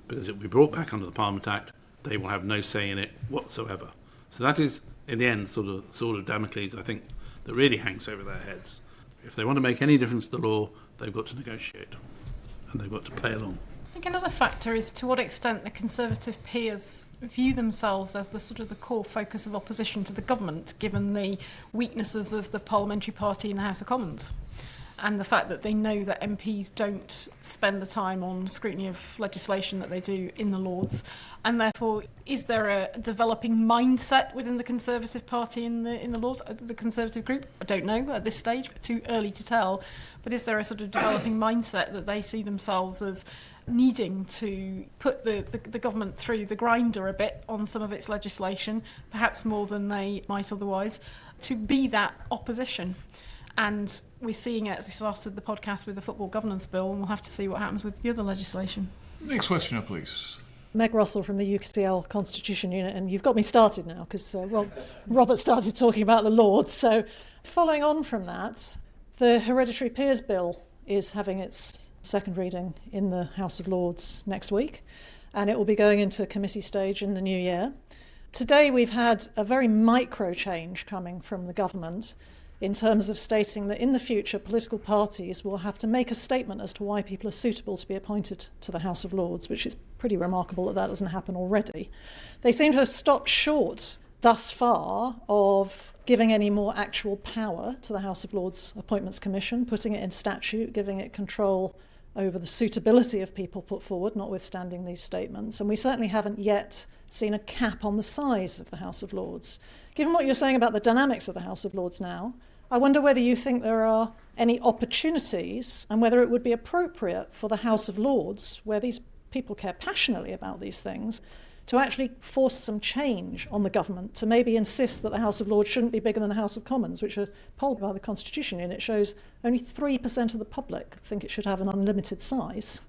Because it will be brought back under the Parliament Act, they will have no say in it whatsoever. So that is, in the end, sort of Damocles, I think, that really hangs over their heads. If they want to make any difference to the law, they've got to negotiate, and they've got to play along. I think another factor is to what extent the Conservative peers view themselves as the core focus of opposition to the government, given the weaknesses of the parliamentary party in the House of Commons, and the fact that they know that MPs don't spend the time on scrutiny of legislation that they do in the Lords, and therefore is there a developing mindset within the Conservative Party in the Lords, the Conservative group? I don't know at this stage, too early to tell, but is there a sort of developing mindset that they see themselves as needing to put the government through the grinder a bit on some of its legislation, perhaps more than they might otherwise, to be that opposition? And we're seeing it as we started the podcast with the Football Governance Bill, and we'll have to see what happens with the other legislation. Next question, please. Meg Russell from the UCL Constitution Unit, and you've got me started now because Robert started talking about the Lords. So following on from that, the Hereditary Peers Bill is having its second reading in the House of Lords next week, and it will be going into committee stage in the new year. Today we've had a very micro change coming from the government in terms of stating that in the future political parties will have to make a statement as to why people are suitable to be appointed to the House of Lords, which is pretty remarkable that doesn't happen already. They seem to have stopped short thus far of giving any more actual power to the House of Lords Appointments Commission, putting it in statute, giving it control over the suitability of people put forward, notwithstanding these statements. And we certainly haven't yet seen a cap on the size of the House of Lords. Given what you're saying about the dynamics of the House of Lords now, I wonder whether you think there are any opportunities and whether it would be appropriate for the House of Lords, where these people care passionately about these things, to actually force some change on the government, to maybe insist that the House of Lords shouldn't be bigger than the House of Commons, which are polled by the Constitution Unit shows only 3% of the public think it should have an unlimited size.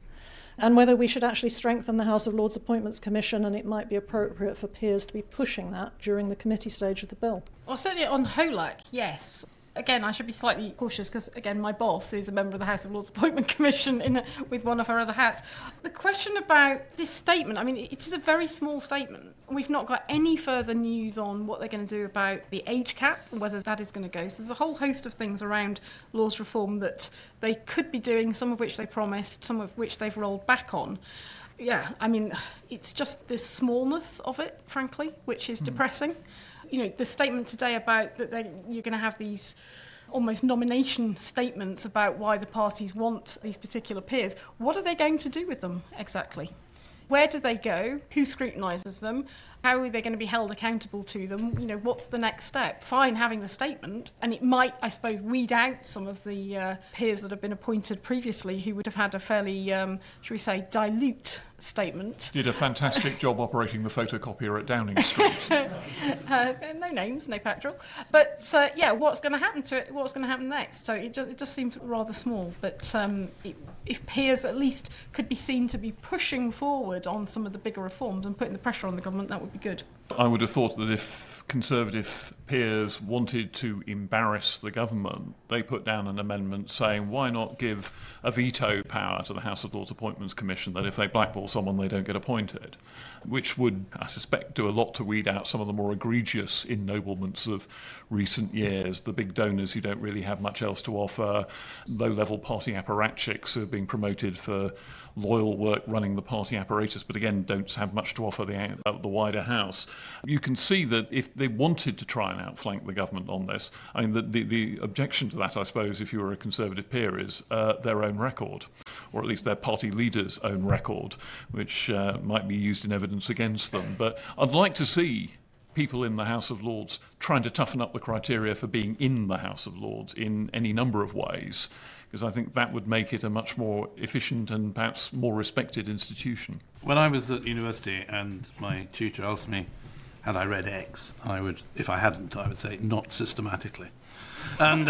And whether we should actually strengthen the House of Lords Appointments Commission, and it might be appropriate for peers to be pushing that during the committee stage of the bill. Well, certainly on HOLAC, yes. Again, I should be slightly cautious because, again, my boss is a member of the House of Lords Appointment Commission with one of her other hats. The question about this statement, I mean, it is a very small statement. We've not got any further news on what they're going to do about the age cap and whether that is going to go. So there's a whole host of things around laws reform that they could be doing, some of which they promised, some of which they've rolled back on. Yeah, I mean, it's just the smallness of it, frankly, which is depressing. You know, the statement today about that you're going to have these almost nomination statements about why the parties want these particular peers. What are they going to do with them exactly? Where do they go? Who scrutinises them? How are they going to be held accountable to them? What's the next step? Fine having the statement, and it might, I suppose, weed out some of the peers that have been appointed previously who would have had a fairly, shall we say, dilute statement. Did a fantastic job operating the photocopier at Downing Street. No names, no petrol. But what's going to happen to it? What's going to happen next? So it just seems rather small. But if peers at least could be seen to be pushing forward on some of the bigger reforms and putting the pressure on the government, that would be good. I would have thought that if Conservative peers wanted to embarrass the government, they put down an amendment saying, why not give a veto power to the House of Lords Appointments Commission, that if they blackball someone, they don't get appointed, which would, I suspect, do a lot to weed out some of the more egregious ennoblements of recent years, the big donors who don't really have much else to offer, low-level party apparatchiks who are being promoted for loyal work running the party apparatus, but again don't have much to offer the wider House. You can see that if they wanted to try and outflank the government on this, I mean, the objection to that, I suppose, if you were a Conservative peer, is their own record, or at least their party leader's own record, which might be used in evidence against them. But I'd like to see people in the House of Lords trying to toughen up the criteria for being in the House of Lords in any number of ways, because I think that would make it a much more efficient and perhaps more respected institution. When I was at university and my tutor asked me, had I read X, I would, if I hadn't, I would say not systematically. And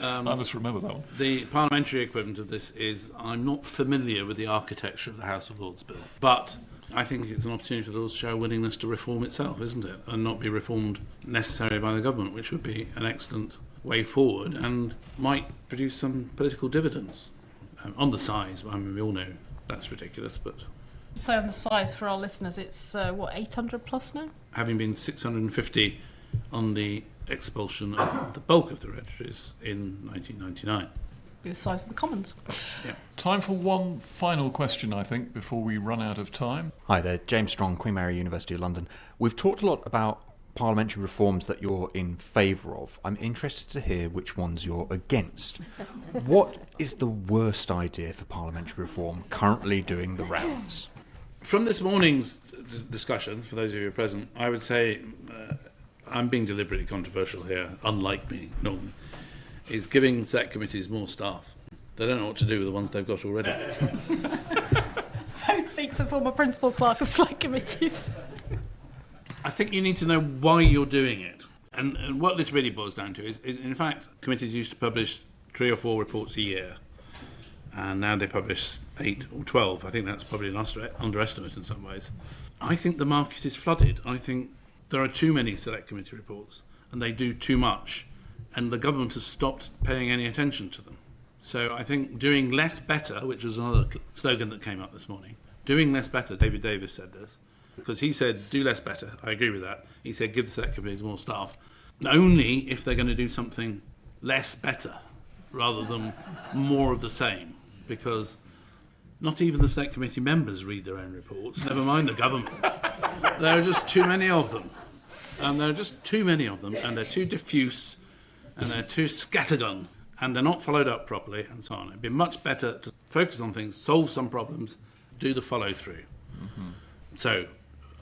I must remember that one. The parliamentary equivalent of this is, I'm not familiar with the architecture of the House of Lords bill, but I think it's an opportunity for the Lords to show a willingness to reform itself, isn't it? And not be reformed necessarily by the government, which would be an excellent way forward and might produce some political dividends. On the size, I mean, we all know that's ridiculous, but... So on the size for our listeners, it's, 800 plus now? Having been 650 on the expulsion of the bulk of the registries in 1999. Be the size of the Commons. Yeah. Time for one final question, I think, before we run out of time. Hi there, James Strong, Queen Mary, University of London. We've talked a lot about parliamentary reforms that you're in favour of. I'm interested to hear which ones you're against. What is the worst idea for parliamentary reform currently doing the rounds? From this morning's discussion, for those of you who are present, I would say, I'm being deliberately controversial here, unlike me normally, is giving select committees more staff. They don't know what to do with the ones they've got already. So speaks a former principal clerk of select committees. I think you need to know why you're doing it. And what this really boils down to is, in fact, committees used to publish 3 or 4 reports a year. And now they publish 8 or 12. I think that's probably an underestimate in some ways. I think the market is flooded. I think there are too many select committee reports, and they do too much. And the government has stopped paying any attention to them. So I think doing less better, which was another slogan that came up this morning, doing less better, David Davis said this, because he said, do less better. I agree with that. He said, give the select committees more staff. Only if they're going to do something less better rather than more of the same. Because not even the select committee members read their own reports, never mind the government. There are just too many of them. And there are just too many of them, and they're too diffuse, and they're too scattergun, and they're not followed up properly, and so on. It'd be much better to focus on things, solve some problems, do the follow-through. Mm-hmm. So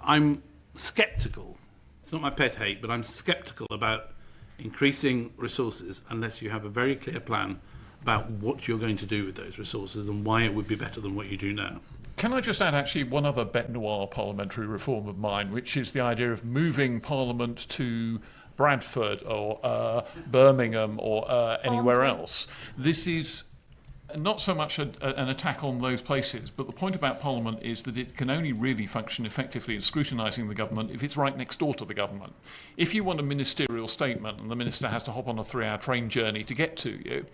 I'm sceptical. It's not my pet hate, but I'm sceptical about increasing resources unless you have a very clear plan about what you're going to do with those resources and why it would be better than what you do now. Can I just add actually one other bête noire parliamentary reform of mine, which is the idea of moving Parliament to Bradford or Birmingham or anywhere else. This is not so much an attack on those places, but the point about Parliament is that it can only really function effectively in scrutinising the government if it's right next door to the government. If you want a ministerial statement and the minister has to hop on a 3-hour train journey to get to you,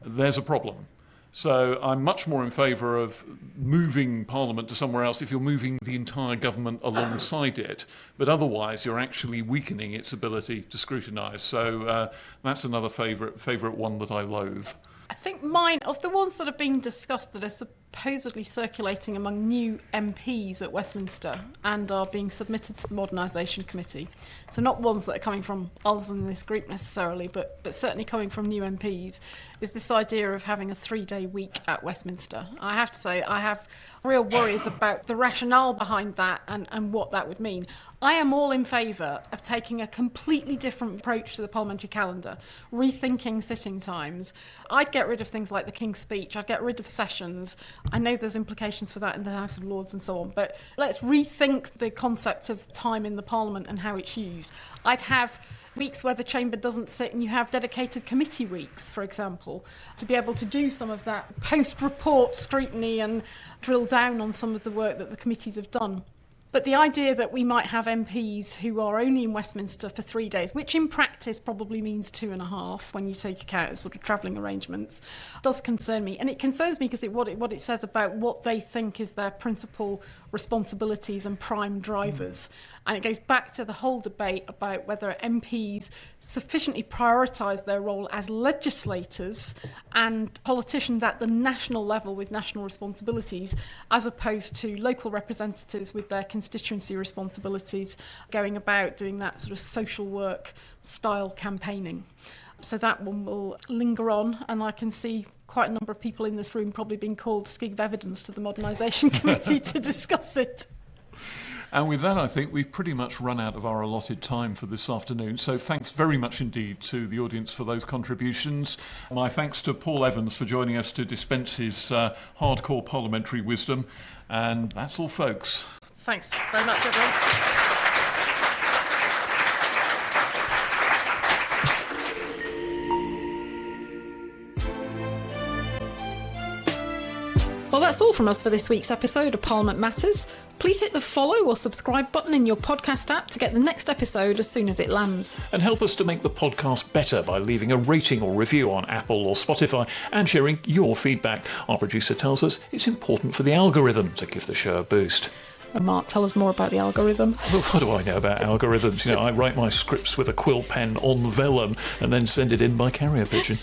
there's a problem. So I'm much more in favour of moving Parliament to somewhere else if you're moving the entire government alongside it. But otherwise, you're actually weakening its ability to scrutinise. So that's another favourite one that I loathe. I think mine, of the ones that are being discussed that are supposedly circulating among new MPs at Westminster and are being submitted to the Modernisation Committee. So not ones that are coming from us in this group necessarily, but certainly coming from new MPs, is this idea of having a 3-day week at Westminster. I have to say, I have real worries about the rationale behind that and what that would mean. I am all in favour of taking a completely different approach to the parliamentary calendar, rethinking sitting times. I'd get rid of things like the King's Speech, I'd get rid of sessions. I know there's implications for that in the House of Lords and so on, but let's rethink the concept of time in the Parliament and how it's used. I'd have weeks where the chamber doesn't sit and you have dedicated committee weeks, for example, to be able to do some of that post-report scrutiny and drill down on some of the work that the committees have done. But the idea that we might have MPs who are only in Westminster for 3 days, which in practice probably means 2.5 when you take account of sort of travelling arrangements, does concern me. And it concerns me because what it says about what they think is their principal responsibilities and prime drivers. And it goes back to the whole debate about whether MPs sufficiently prioritise their role as legislators and politicians at the national level with national responsibilities, as opposed to local representatives with their constituency responsibilities going about doing that sort of social work style campaigning. So that one will linger on, and I can see quite a number of people in this room probably being called to give evidence to the Modernisation Committee to discuss it. And with that, I think we've pretty much run out of our allotted time for this afternoon. So thanks very much indeed to the audience for those contributions. My thanks to Paul Evans for joining us to dispense his hardcore parliamentary wisdom. And that's all, folks. Thanks very much, everyone. Well, that's all from us for this week's episode of Parliament Matters. Please hit the follow or subscribe button in your podcast app to get the next episode as soon as it lands. And help us to make the podcast better by leaving a rating or review on Apple or Spotify and sharing your feedback. Our producer tells us it's important for the algorithm to give the show a boost. And Mark, tell us more about the algorithm. What do I know about algorithms? You know, I write my scripts with a quill pen on vellum and then send it in by carrier pigeon.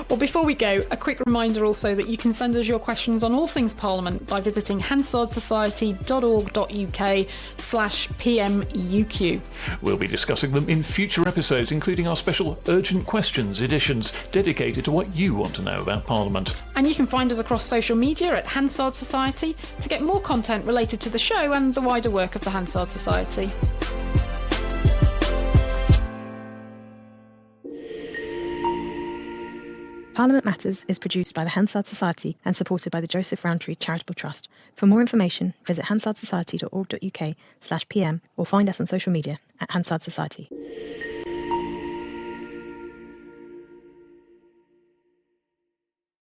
Well, before we go, a quick reminder also that you can send us your questions on all things Parliament by visiting hansardsociety.org.uk/PMUQ. We'll be discussing them in future episodes, including our special Urgent Questions editions dedicated to what you want to know about Parliament. And you can find us across social media at Hansard Society to get more content related to the show and the wider work of the Hansard Society. Parliament Matters is produced by the Hansard Society and supported by the Joseph Rowntree Charitable Trust. For more information, visit hansardsociety.org.uk/PM or find us on social media at Hansard Society.